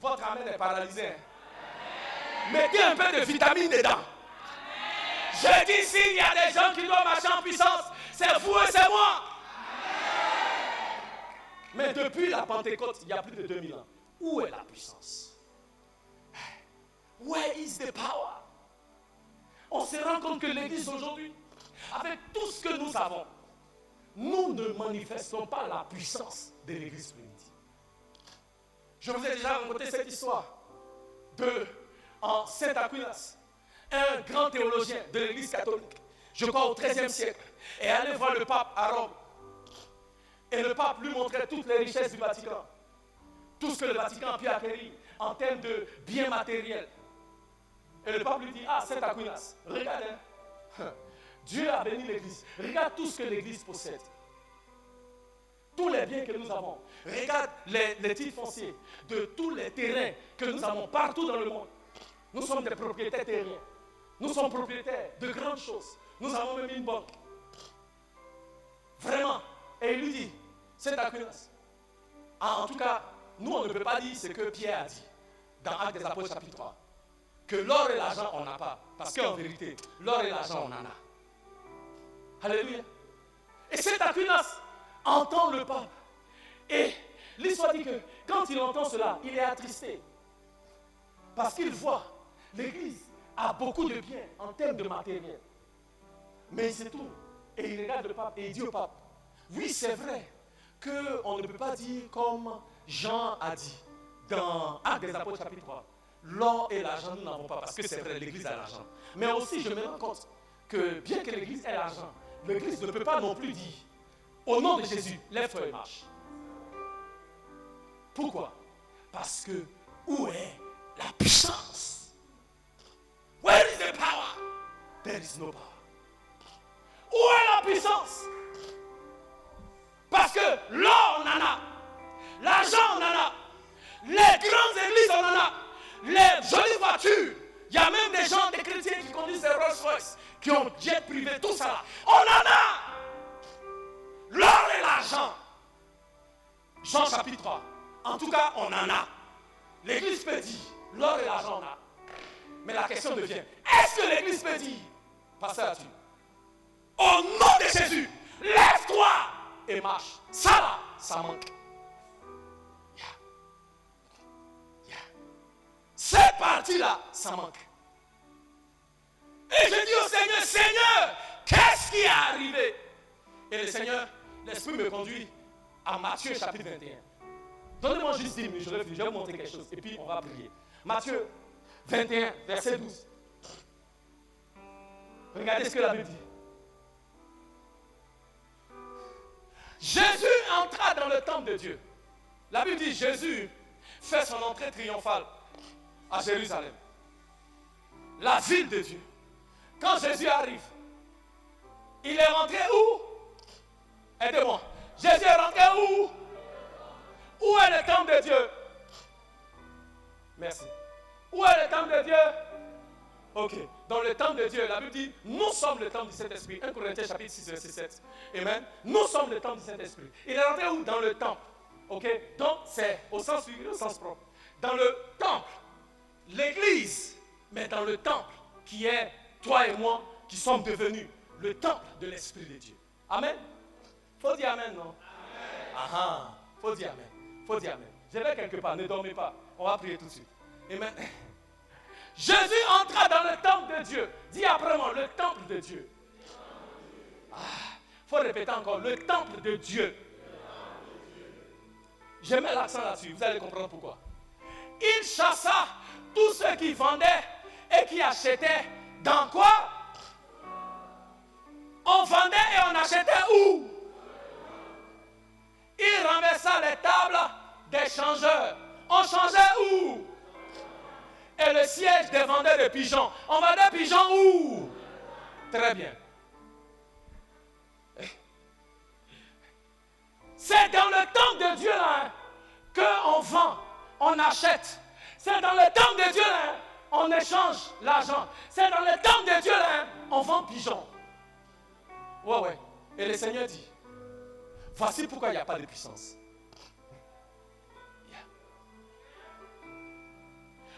Votre amen est paralysé. Mettez un peu de vitamine dedans. Je dis, s'il y a des gens qui doivent marcher en puissance, c'est vous et c'est moi. Mais depuis la Pentecôte, il y a plus de 2000 ans, où est la puissance? Where is the power? On se rend compte que l'église aujourd'hui, avec tout ce que nous avons, nous ne manifestons pas la puissance de l'église primitive. Je vous ai déjà raconté cette histoire en Saint Aquinas, un grand théologien de l'église catholique, je crois au XIIIe siècle, est allé voir le pape à Rome. Et le pape lui montrait toutes les richesses du Vatican, tout ce que le Vatican a pu acquérir en termes de biens matériels. Et le pape lui dit, ah, Saint Aquinas, regarde, Dieu a béni l'église, regarde tout ce que l'église possède. Tous les biens que nous avons, regarde les titres fonciers de tous les terrains que nous avons partout dans le monde. Nous sommes des propriétaires terriens. Nous sommes propriétaires de grandes choses. Nous avons même une banque. Vraiment. Et il lui dit, c'est Aquinas. En tout cas, nous, on ne peut pas dire ce que Pierre a dit dans Actes des Apôtres, chapitre 3. Que l'or et l'argent, on n'a pas. Parce qu'en vérité, l'or et l'argent, on en a. Alléluia. Et cet Aquinas entend le pape. Et l'histoire dit que quand il entend cela, il est attristé. Parce qu'il voit l'église a beaucoup de biens en termes de matériel. Mais il se tourne et il regarde le pape et il dit au pape, oui, c'est vrai qu'on ne peut pas dire comme Jean a dit dans Actes des Apôtres chapitre 3. L'or et l'argent, nous n'avons pas parce que c'est vrai, l'église a l'argent. Mais aussi, je me rends compte que bien que l'église ait l'argent, l'église ne peut pas non plus dire au nom de Jésus, lève-toi et marche. Pourquoi? Parce que où est la puissance? Where is the power? There is no power. Où est la puissance? Parce que l'or, on en a. L'argent, on en a. Les grandes églises, on en a. Les jolies voitures. Il y a même des gens, des chrétiens qui conduisent des Rolls-Royce, qui ont jet privé, tout ça là. On en a. L'or et l'argent. Jean chapitre 3. En tout cas, on en a. L'église peut dire, l'or et l'argent, on a. Mais la question devient, est-ce que l'église peut dire, pasteur Arthur, au nom de Jésus, lève-toi et marche. Ça là, ça manque. Cette partie-là, ça manque. Et je dis au Seigneur, Seigneur, qu'est-ce qui est arrivé? Et le Seigneur, l'Esprit me conduit à Matthieu chapitre 21. Donnez-moi juste 10 minutes, je vais vous montrer quelque chose. Et puis on va prier. Matthieu 21, verset 12. Regardez ce que la Bible dit. Jésus entra dans le temple de Dieu. La Bible dit Jésus fait son entrée triomphale à Jérusalem, la ville de Dieu. Quand Jésus arrive, il est rentré où? Aidez-moi. Jésus est rentré où? Où est le temple de Dieu? Merci. Où est le temple de Dieu? Ok. Dans le temple de Dieu, la Bible dit, nous sommes le temple du Saint-Esprit. 1 Corinthiens chapitre 6, verset 7. Amen. Nous sommes le temple du Saint-Esprit. Il est rentré où? Dans le temple. Ok. Donc c'est au sens figuré, au sens propre. Dans le temple. L'église, mais dans le temple qui est toi et moi qui sommes devenus le temple de l'Esprit de Dieu. Amen. Faut dire Amen, non? Amen. Faut dire amen. Faut dire amen. Je vais quelque part, ne dormez pas. On va prier tout de suite. Amen. Jésus entra dans le temple de Dieu. Dis après moi, le temple de Dieu. Faut répéter encore, le temple de Dieu. Je mets l'accent là-dessus, vous allez comprendre pourquoi. Il chassa tous ceux qui vendaient et qui achetaient. Dans quoi? On vendait et on achetait où? Il renversa les tables des changeurs. On changeait où? Et le siège des vendeurs de pigeons. On vendait pigeons où? Très bien. C'est dans le temple de Dieu là qu'on vend, on achète. C'est dans le temple de Dieu là on échange l'argent. C'est dans le temple de Dieu là on vend pigeons. Ouais. Et le Seigneur dit, voici pourquoi il n'y a pas de puissance.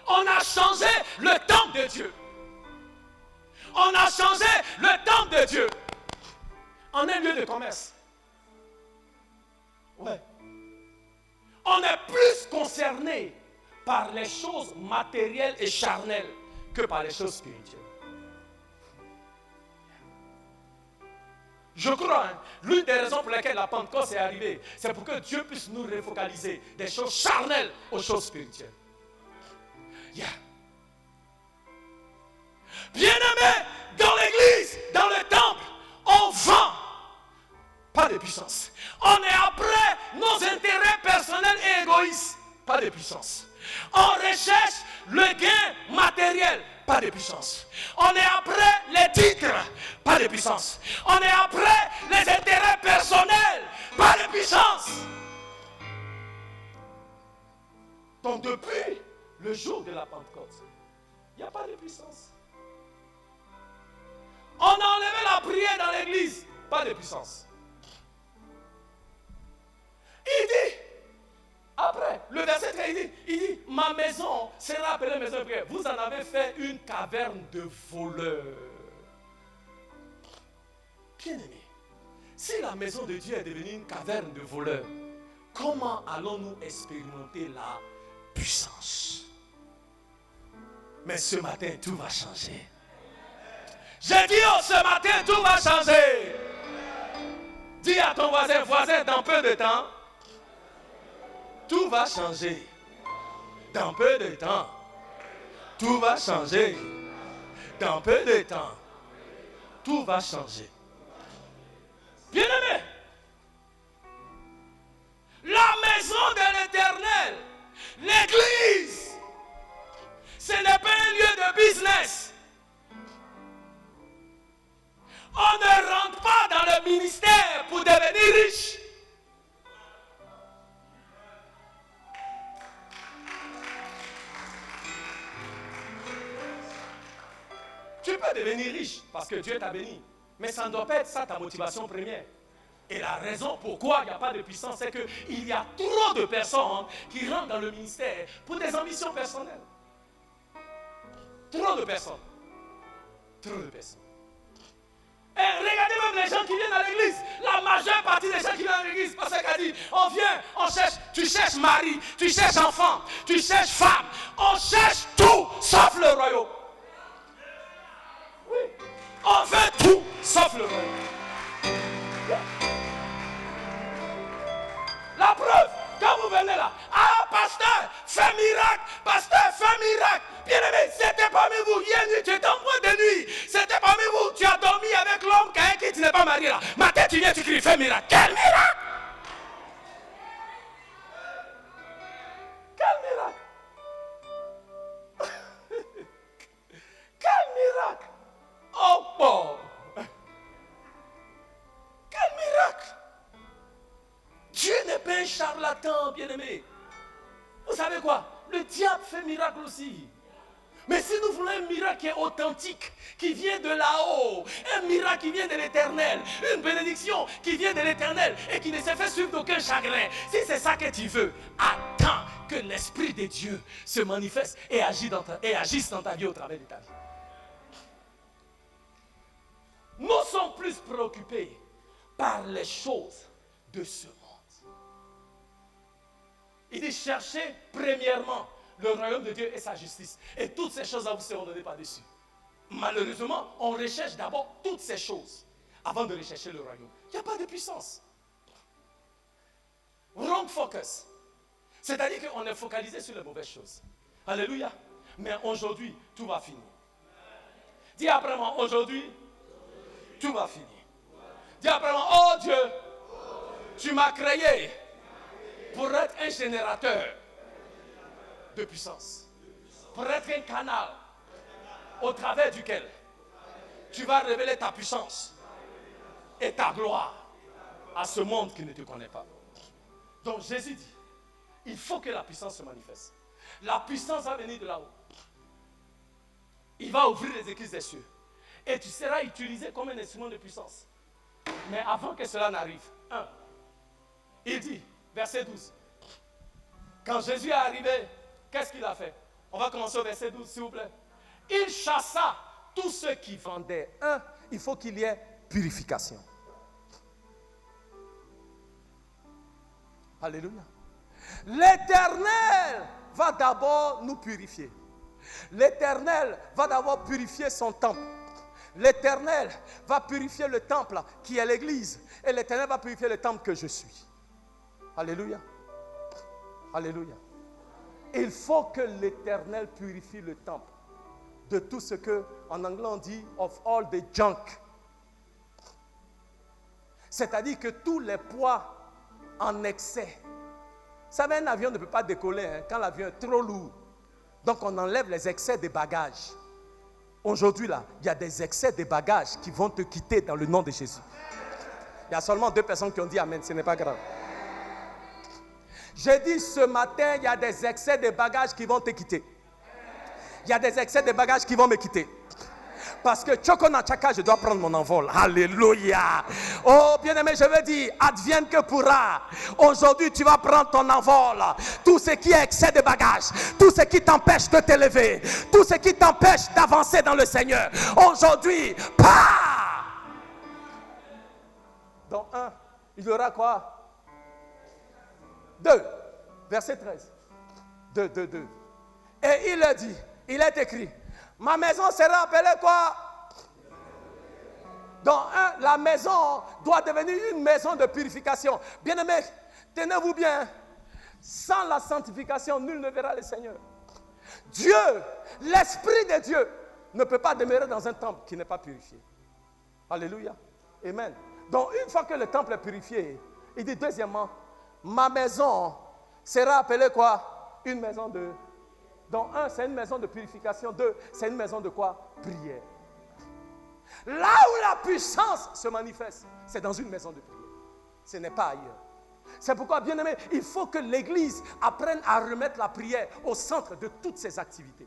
On a changé le temple de Dieu. On a changé le temple de Dieu en un lieu de commerce. Ouais. On est plus concerné par les choses matérielles et charnelles que par les choses spirituelles. Je crois, l'une des raisons pour lesquelles la Pentecôte est arrivée, c'est pour que Dieu puisse nous refocaliser des choses charnelles aux choses spirituelles. Yeah. Bien-aimés, dans l'église, dans le temple, on vend. Pas de puissance. On est après nos intérêts personnels et égoïstes. Pas de puissance. On recherche le gain matériel. Pas de puissance. On est après les titres. Pas de puissance. On est après les intérêts personnels. Pas de puissance. Donc depuis le jour de la Pentecôte, il n'y a pas de puissance. On a enlevé la prière dans l'église. Pas de puissance. Il dit, après, le verset 13, il dit, ma maison sera appelée maison de prière. Vous en avez fait une caverne de voleurs. Bien-aimé, si la maison de Dieu est devenue une caverne de voleurs, comment allons-nous expérimenter la puissance? Mais ce matin, tout va changer. J'ai dit, ce matin, tout va changer. Dis à ton voisin, dans peu de temps, tout va changer. Dans peu de temps. Tout va changer. Dans peu de temps. Tout va changer. Bien-aimé, la maison de l'Éternel, l'église, ce n'est pas un lieu de business. On ne rentre pas dans le ministère pour devenir riche. Tu peux devenir riche parce que Dieu t'a béni. Mais ça ne doit pas être ça ta motivation première. Et la raison pourquoi il n'y a pas de puissance, c'est qu'il y a trop de personnes qui rentrent dans le ministère pour des ambitions personnelles. Trop de personnes. Trop de personnes. Et regardez même les gens qui viennent à l'église. La majeure partie des gens qui viennent à l'église, parce qu'elle a dit, on vient, on cherche, tu cherches mari, tu cherches enfant, tu cherches femme. On cherche tout sauf le royaume. Oui. On veut tout sauf le royaume. La preuve, quand vous venez là, ah pasteur, fais miracle, pasteur, fais miracle. Bien-aimé, c'était parmi vous, hier nuit, tu étais en boîte de nuit. C'était parmi vous, tu as dormi avec l'homme avec qui tu n'es pas marié là. Matin, tu viens, tu cries, fais miracle. Quel miracle! Quel miracle! Quel miracle! Oh bon! Quel miracle! Dieu n'est pas un charlatan, bien-aimé. Vous savez quoi? Le diable fait miracle aussi. Mais si nous voulons un miracle qui est authentique, qui vient de là-haut, un miracle qui vient de l'Éternel, une bénédiction qui vient de l'Éternel et qui ne se fait suivre d'aucun chagrin, si c'est ça que tu veux, attends que l'Esprit de Dieu se manifeste et agisse dans ta vie au travers de ta vie. Nous sommes plus préoccupés par les choses de ce monde. Il dit, cherchez premièrement le royaume de Dieu et sa justice. Et toutes ces choses-là vous seront données par-dessus. Malheureusement, on recherche d'abord toutes ces choses avant de rechercher le royaume. Il n'y a pas de puissance. Wrong focus. C'est-à-dire qu'on est focalisé sur les mauvaises choses. Alléluia. Mais aujourd'hui, tout va finir. Dis après moi, aujourd'hui, tout va finir. Dis après moi, oh Dieu, tu m'as créé pour être un générateur de puissance. Pour être un canal au travers duquel tu vas révéler ta puissance et ta gloire à ce monde qui ne te connaît pas. Donc Jésus dit, il faut que la puissance se manifeste. La puissance va venir de là-haut. Il va ouvrir les écluses des cieux. Et tu seras utilisé comme un instrument de puissance. Mais avant que cela n'arrive, il dit, verset 12, quand Jésus est arrivé, qu'est-ce qu'il a fait? On va commencer au verset 12, s'il vous plaît. Il chassa tous ceux qui vendaient. Il faut qu'il y ait purification. Alléluia. L'Éternel va d'abord nous purifier. L'Éternel va d'abord purifier son temple. L'Éternel va purifier le temple qui est l'Église. Et l'Éternel va purifier le temple que je suis. Alléluia. Alléluia. Il faut que l'Éternel purifie le temple de tout ce que, en anglais on dit, of all the junk. C'est-à-dire que tous les poids en excès. Vous savez, un avion ne peut pas décoller quand l'avion est trop lourd. Donc on enlève les excès des bagages. Aujourd'hui là, il y a des excès des bagages qui vont te quitter dans le nom de Jésus. Il y a seulement 2 personnes qui ont dit amen, ce n'est pas grave. J'ai dit ce matin, il y a des excès de bagages qui vont te quitter. Il y a des excès de bagages qui vont me quitter. Parce que Chokona Chaka, je dois prendre mon envol. Alléluia. Oh, bien-aimé, je veux dire, advienne que pourra. Aujourd'hui, tu vas prendre ton envol. Tout ce qui est excès de bagages, tout ce qui t'empêche de t'élever, tout ce qui t'empêche d'avancer dans le Seigneur. Aujourd'hui, pas. Dans 1, il y aura quoi? 2, verset 13. 2. Et il a dit, il est écrit, ma maison sera appelée quoi? Dans 1, la maison doit devenir une maison de purification. Bien-aimés, tenez-vous bien. Sans la sanctification, nul ne verra le Seigneur. Dieu, l'Esprit de Dieu, ne peut pas demeurer dans un temple qui n'est pas purifié. Alléluia. Amen. Donc, une fois que le temple est purifié, il dit deuxièmement, ma maison sera appelée quoi? Une maison de... Donc 1, c'est une maison de purification. 2, c'est une maison de quoi? Prière. Là où la puissance se manifeste, c'est dans une maison de prière. Ce n'est pas ailleurs. C'est pourquoi, bien aimé, il faut que l'Église apprenne à remettre la prière au centre de toutes ses activités.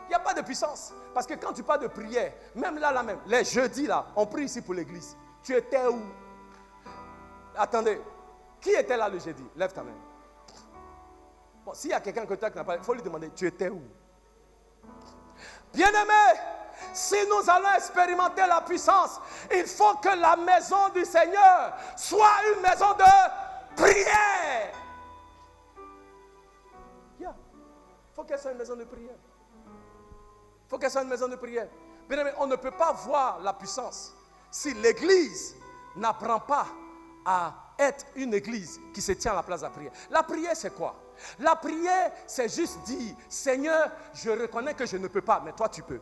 Il n'y a pas de puissance. Parce que quand tu parles de prière, même là, même, les jeudis, là, on prie ici pour l'Église. Tu étais où? Attendez. Qui était là le jeudi? Lève ta main. Bon, s'il y a quelqu'un que tu n'a pas, il faut lui demander, tu étais où? Bien-aimé, si nous allons expérimenter la puissance, il faut que la maison du Seigneur soit une maison de prière. Il faut qu'elle soit une maison de prière. Il faut qu'elle soit une maison de prière. Bien-aimé, on ne peut pas voir la puissance si l'Église n'apprend pas à être une église qui se tient à la place de la prière. La prière, c'est quoi? La prière, c'est juste dire, Seigneur, je reconnais que je ne peux pas, mais toi, tu peux.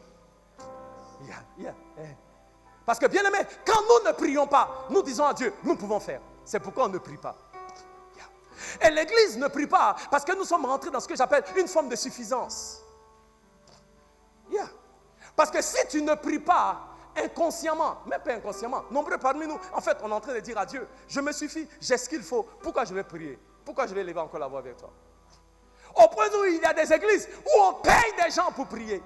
Parce que, bien aimé, quand nous ne prions pas, nous disons à Dieu, nous pouvons faire. C'est pourquoi on ne prie pas. Et l'église ne prie pas parce que nous sommes rentrés dans ce que j'appelle une forme de suffisance. Parce que si tu ne pries pas, inconsciemment, même pas inconsciemment, nombreux parmi nous, en fait, on est en train de dire à Dieu, je me suffis, j'ai ce qu'il faut, pourquoi je vais prier? Pourquoi je vais lever encore la voix avec toi? Au point où il y a des églises où on paye des gens pour prier.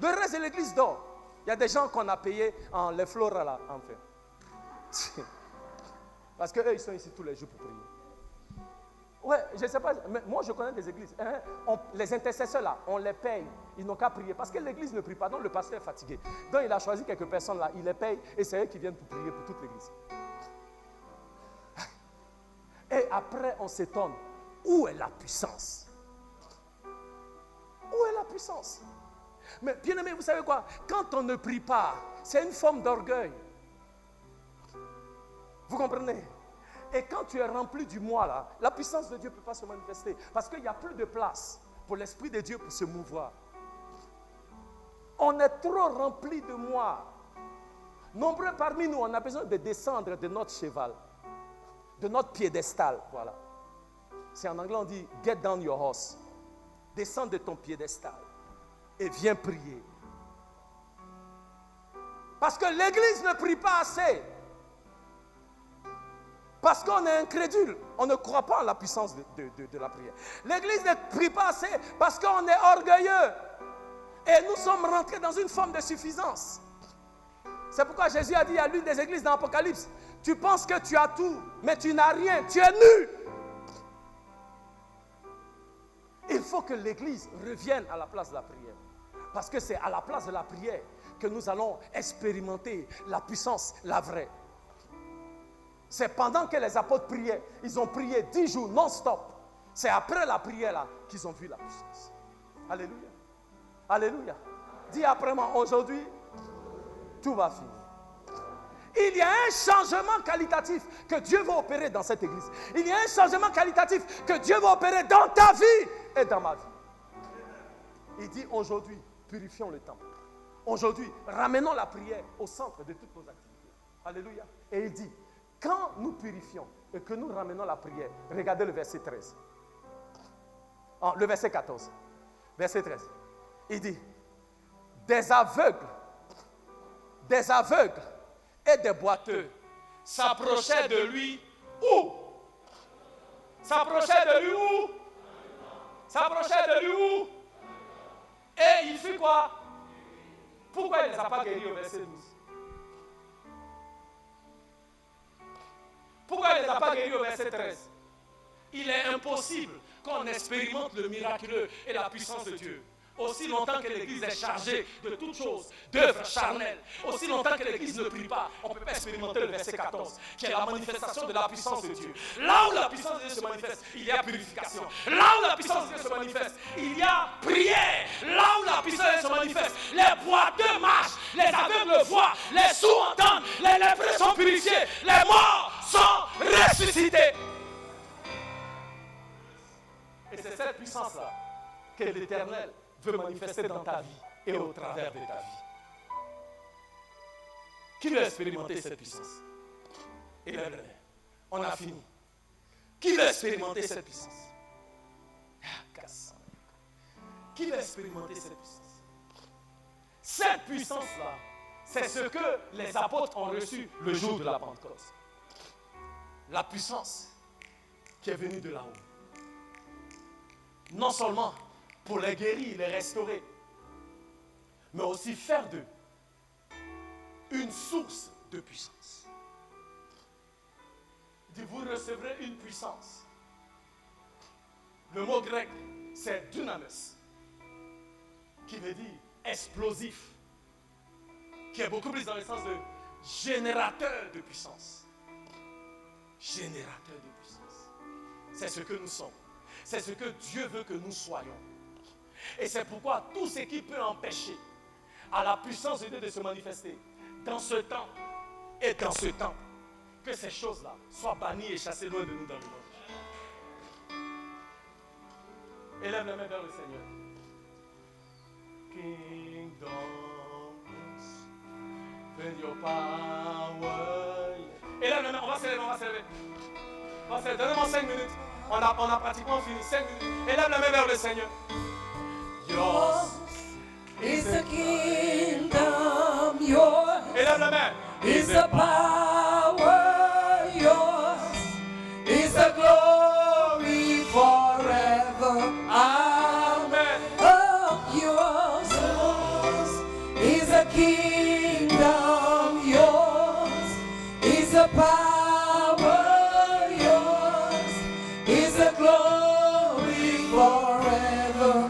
Le reste de l'église dort. Il y a des gens qu'on a payés en les flora là, enfin. Parce qu'eux, ils sont ici tous les jours pour prier. Ouais, je ne sais pas, mais moi je connais des églises. Les intercesseurs là, on les paye. Ils n'ont qu'à prier. Parce que l'église ne prie pas, donc le pasteur est fatigué. Donc il a choisi quelques personnes là, il les paye et c'est eux qui viennent pour prier pour toute l'église. Et Et après, on s'étonne. Où est la puissance? Où est la puissance? Mais bien aimé, vous savez quoi? Quand on ne prie pas, c'est une forme d'orgueil. Vous comprenez? Et quand tu es rempli du moi là, la puissance de Dieu ne peut pas se manifester. Parce qu'il n'y a plus de place pour l'Esprit de Dieu pour se mouvoir. On est trop rempli de moi. Nombreux parmi nous, on a besoin de descendre de notre cheval, de notre piédestal. Voilà. C'est en anglais, on dit get down your horse. Descends de ton piédestal et viens prier. Parce que l'Église ne prie pas assez. Parce qu'on est incrédule, on ne croit pas en la puissance de la prière. L'Église ne prie pas assez parce qu'on est orgueilleux. Et nous sommes rentrés dans une forme de suffisance. C'est pourquoi Jésus a dit à l'une des églises dans l'Apocalypse, tu penses que tu as tout, mais tu n'as rien, tu es nu. Il faut que l'Église revienne à la place de la prière. Parce que c'est à la place de la prière que nous allons expérimenter la puissance, la vraie. C'est pendant que les apôtres priaient, ils ont prié 10 jours non-stop. C'est après la prière là qu'ils ont vu la puissance. Alléluia. Alléluia. Dis après moi, aujourd'hui, tout va finir. Il y a un changement qualitatif que Dieu va opérer dans cette église. Il y a un changement qualitatif que Dieu va opérer dans ta vie et dans ma vie. Il dit aujourd'hui, purifions le temple. Aujourd'hui, ramenons la prière au centre de toutes nos activités. Alléluia. Et il dit, quand nous purifions et que nous ramenons la prière, regardez le verset 13. Le verset 14. Verset 13. Il dit, des aveugles et des boiteux s'approchaient de lui où? S'approchaient de lui où? S'approchaient de lui où? Et il fit quoi? Pourquoi il ne les a pas guéris au verset 12? Pourquoi il ne les a pas guéris au verset 13? Il est impossible qu'on expérimente le miraculeux et la puissance de Dieu. Aussi longtemps que l'Église est chargée de toutes choses, d'œuvres charnelles, aussi longtemps que l'Église ne prie pas, on ne peut pas expérimenter le verset 14, qui est la manifestation de la puissance de Dieu. Là où la puissance de Dieu se manifeste, il y a purification. Là où la puissance de Dieu se manifeste, il y a prière. Là où la puissance de Dieu se manifeste, les boiteux marchent, les aveugles voient, les sourds entendent, les lépreux sont purifiés, les morts sont ressuscités. Et c'est cette puissance-là que l'Éternel veut manifester dans ta vie et au travers de ta vie. Qui veut expérimenter cette puissance? Élève les mains. On a fini. Qui veut expérimenter cette puissance? Qui veut expérimenter cette puissance? Cette puissance-là, c'est ce que les apôtres ont reçu le jour de la Pentecôte. La puissance qui est venue de là-haut. Non seulement pour les guérir, les restaurer, mais aussi faire d'eux une source de puissance. Il dit, vous recevrez une puissance. Le mot grec, c'est dunamis, qui veut dire explosif, qui est beaucoup plus dans le sens de générateur de puissance. Générateur de puissance. C'est ce que nous sommes. C'est ce que Dieu veut que nous soyons. Et c'est pourquoi tout ce qui peut empêcher à la puissance de Dieu de se manifester dans ce temps et dans ce temps, que ces choses-là soient bannies et chassées loin de nous dans le monde. Élève les mains vers le Seigneur. Kingdoms, with your power. Élève les mains, on va se lever. Donnez-moi 5 minutes. On a pratiquement fini. 5 minutes. Élève la main vers le Seigneur. Yours is the kingdom, yours élève la main. is the power, yours is the glory forever. Amen. Oh, yours is the kingdom, yours is the power, yours is the glory forever.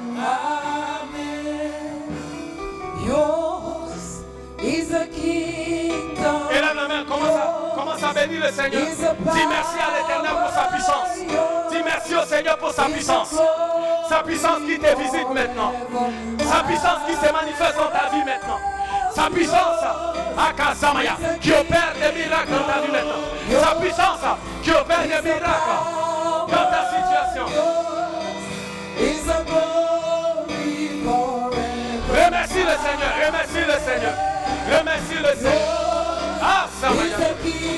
Yours is the kingdom. Élève la main, commence à bénir le Seigneur. Dis merci à l'Éternel pour sa puissance. Merci au Seigneur pour sa puissance. Sa puissance qui te visite maintenant. Sa puissance qui se manifeste dans ta vie maintenant. Sa puissance à Kazamaya qui opère des miracles dans ta vie maintenant. Sa puissance qui opère des miracles dans ta situation. Remercie le Seigneur, remercie le Seigneur, remercie le Seigneur. Ah, Samaya.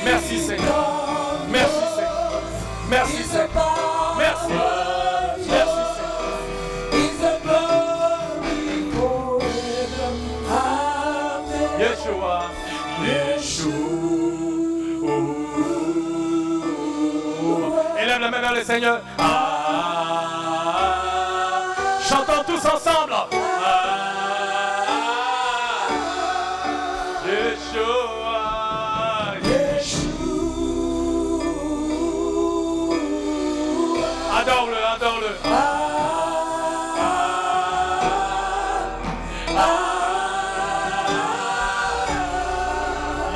Merci Seigneur. Merci Seigneur. Merci Seigneur. Merci. Merci Seigneur. Yeshua. Yeshua. Élève la main vers le Seigneur. Chantons tous ensemble. Yeshua. Adore-le, adore-le.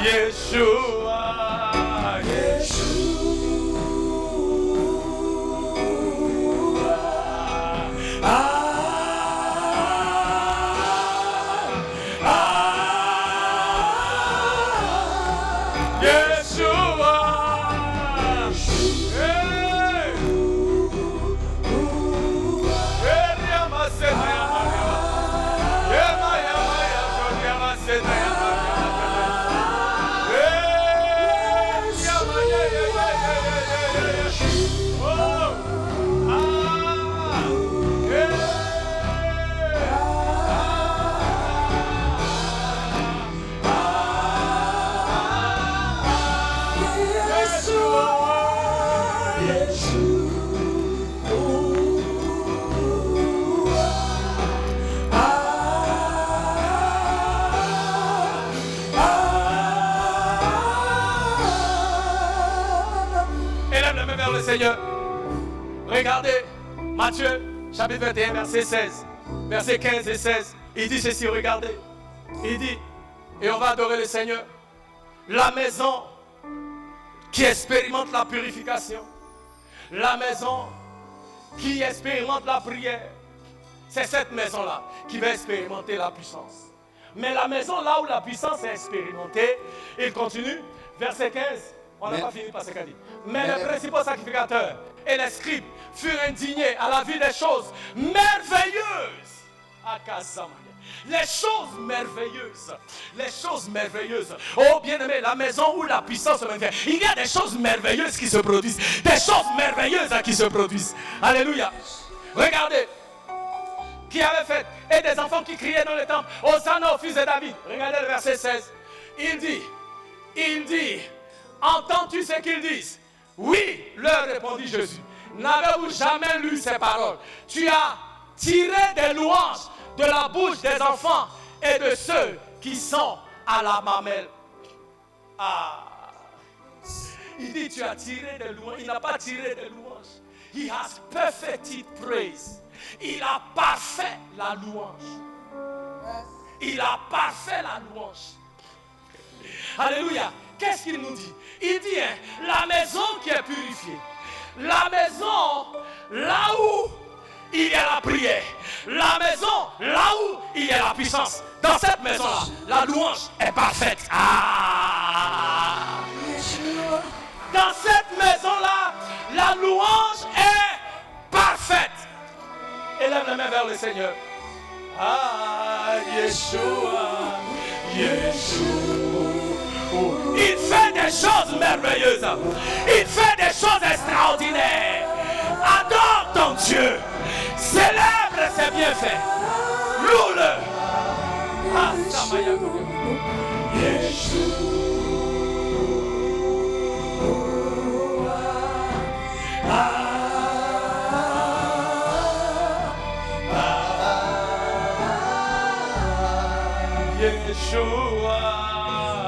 Yeshua. Seigneur, regardez Matthieu chapitre 21 verset 16, verset 15 et 16, il dit ceci, regardez, il dit, et on va adorer le Seigneur, la maison qui expérimente la purification, la maison qui expérimente la prière, c'est cette maison-là qui va expérimenter la puissance. Mais la maison là où la puissance est expérimentée, il continue, verset 15, on n'a pas fini par ce qu'il dit. Mais les principaux sacrificateurs et les scribes furent indignés à la vue des choses merveilleuses à Kazamaya. Les choses merveilleuses. Les choses merveilleuses. Oh bien-aimé, la maison où la puissance se manifeste. Il y a des choses merveilleuses qui se produisent. Des choses merveilleuses qui se produisent. Alléluia. Regardez. Qui avait fait. Et des enfants qui criaient dans le temple. Hosanna au fils de David. Regardez le verset 16. Il dit. Entends-tu ce qu'ils disent? Oui, leur répondit Jésus. N'avez-vous jamais lu ces paroles? Tu as tiré des louanges de la bouche des enfants et de ceux qui sont à la mamelle. Ah. Il dit tu as tiré des louanges. Il n'a pas tiré des louanges. He has perfected praise. Il a parfait la louange. Il a parfait la louange. Alléluia. Qu'est-ce qu'il nous dit? Il dit, la maison qui est purifiée, la maison là où il y a la prière, la maison là où il y a la puissance, dans cette maison-là, la louange est parfaite. Ah! Dans cette maison-là, la louange est parfaite. Élève la main vers le Seigneur. Ah, Yeshua, Yeshua. Il fait des choses merveilleuses. Il fait des choses extraordinaires. Adore ton Dieu. Célèbre ses bienfaits. Loue-le. Ah, Samaya. Yeshua.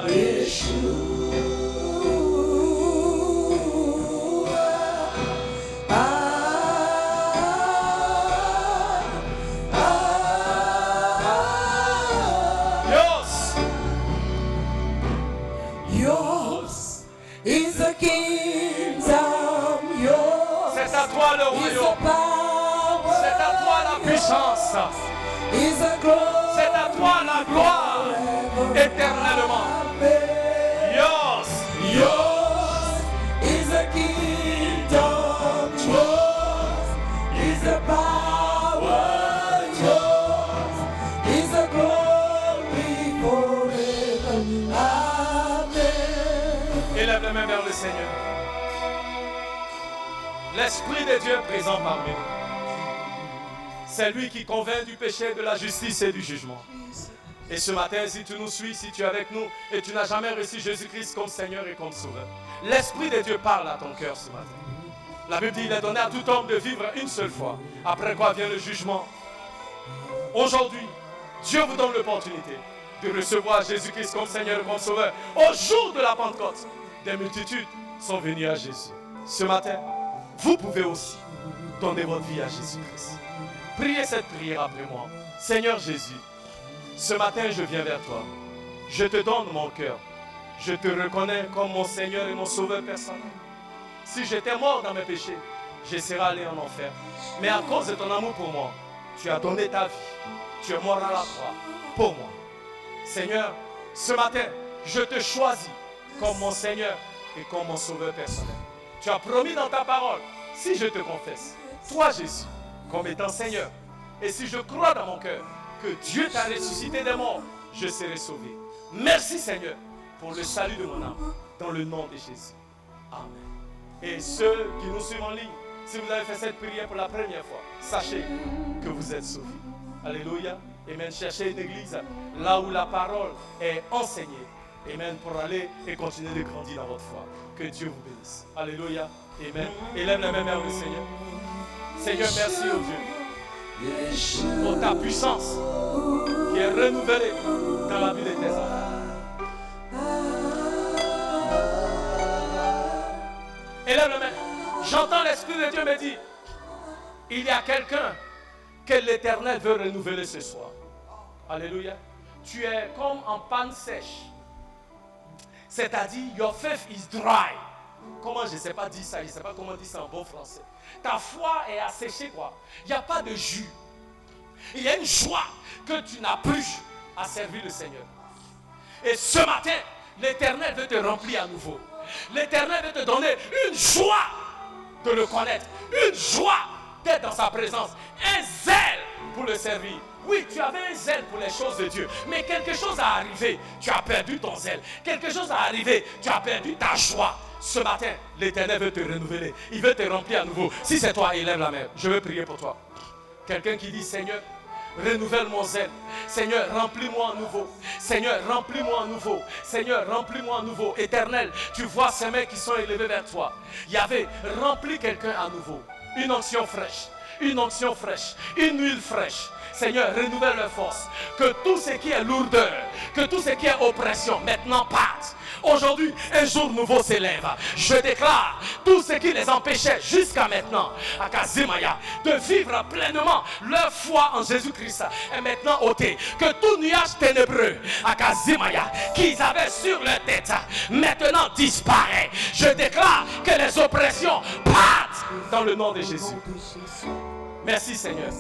Yeshua. toi le is the royaume. power, C'est à toi la puissance. is the glory, C'est à toi la gloire éternellement. Yours. yours is the kingdom, yours is the power, yours is the glory forever. Amen. Élève les mains vers le Seigneur. L'Esprit de Dieu est présent parmi nous. C'est lui qui convainc du péché, de la justice et du jugement. Et ce matin, si tu nous suis, si tu es avec nous et tu n'as jamais reçu Jésus-Christ comme Seigneur et comme Sauveur, l'Esprit de Dieu parle à ton cœur ce matin. La Bible dit, il est donné à tout homme de vivre une seule fois, après quoi vient le jugement. Aujourd'hui, Dieu vous donne l'opportunité de recevoir Jésus-Christ comme Seigneur et comme Sauveur. Au jour de la Pentecôte, des multitudes sont venues à Jésus. Ce matin, vous pouvez aussi donner votre vie à Jésus-Christ. Priez cette prière après moi. Seigneur Jésus, ce matin je viens vers toi. Je te donne mon cœur. Je te reconnais comme mon Seigneur et mon Sauveur personnel. Si j'étais mort dans mes péchés, je serais allé en enfer. Mais à cause de ton amour pour moi, tu as donné ta vie. Tu es mort à la croix pour moi. Seigneur, ce matin, je te choisis comme mon Seigneur et comme mon Sauveur personnel. Tu as promis dans ta parole, si je te confesse, toi Jésus, comme étant Seigneur, et si je crois dans mon cœur que Dieu t'a ressuscité des morts, je serai sauvé. Merci Seigneur pour le salut de mon âme, dans le nom de Jésus. Amen. Et ceux qui nous suivent en ligne, si vous avez fait cette prière pour la première fois, sachez que vous êtes sauvés. Alléluia. Amen. Cherchez une église là où la parole est enseignée. Amen. Pour aller et continuer de grandir dans votre foi. Que Dieu vous bénisse. Alléluia. Amen. Élève la main vers le Seigneur. Seigneur, merci au Dieu pour ta puissance qui est renouvelée dans la vie de tes enfants. Élève la main. J'entends l'Esprit de Dieu me dire, il y a quelqu'un que l'Éternel veut renouveler ce soir. Alléluia. Tu es comme en panne sèche. C'est-à-dire, your faith is dry. Comment je ne sais pas dire ça, je ne sais pas comment dire ça en bon français. Ta foi est asséchée, quoi. Il n'y a pas de jus. Il y a une joie que tu n'as plus à servir le Seigneur. Et ce matin, l'Éternel veut te remplir à nouveau. L'Éternel veut te donner une joie de le connaître, une joie d'être dans sa présence, un zèle pour le servir. Oui, tu avais un zèle pour les choses de Dieu, mais quelque chose a arrivé, tu as perdu ton zèle. Quelque chose a arrivé, tu as perdu ta joie. Ce matin, l'Éternel veut te renouveler, il veut te remplir à nouveau. Si c'est toi, élève la main, je veux prier pour toi. Quelqu'un qui dit, Seigneur, renouvelle mon zèle. Seigneur, remplis-moi à nouveau. Seigneur, remplis-moi à nouveau. Seigneur, remplis-moi à nouveau. Éternel, tu vois ces mains qui sont élevées vers toi. Yahvé, remplis quelqu'un à nouveau. Une onction fraîche, une onction fraîche, une huile fraîche. Seigneur, renouvelle leur force. Que tout ce qui est lourdeur, que tout ce qui est oppression, maintenant parte. Aujourd'hui, un jour nouveau s'élève. Je déclare tout ce qui les empêchait jusqu'à maintenant, à Kazimaya, de vivre pleinement leur foi en Jésus-Christ est maintenant ôté. Que tout nuage ténébreux, à Kazimaya, qu'ils avaient sur leur tête, maintenant disparaît. Je déclare que les oppressions partent dans le nom de Jésus. Merci Seigneur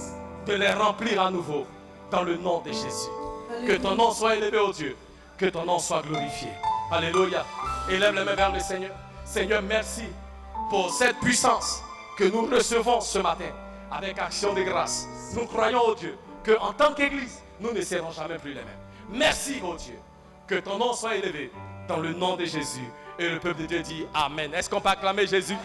de les remplir à nouveau dans le nom de Jésus. Que ton nom soit élevé au Dieu, que ton nom soit glorifié. Alléluia. Élève les mains vers le Seigneur. Seigneur, merci pour cette puissance que nous recevons ce matin avec action de grâce. Nous croyons au Dieu qu'en tant qu'Église, nous ne serons jamais plus les mêmes. Merci au Dieu. Que ton nom soit élevé dans le nom de Jésus. Et le peuple de Dieu dit Amen. Est-ce qu'on peut acclamer Jésus?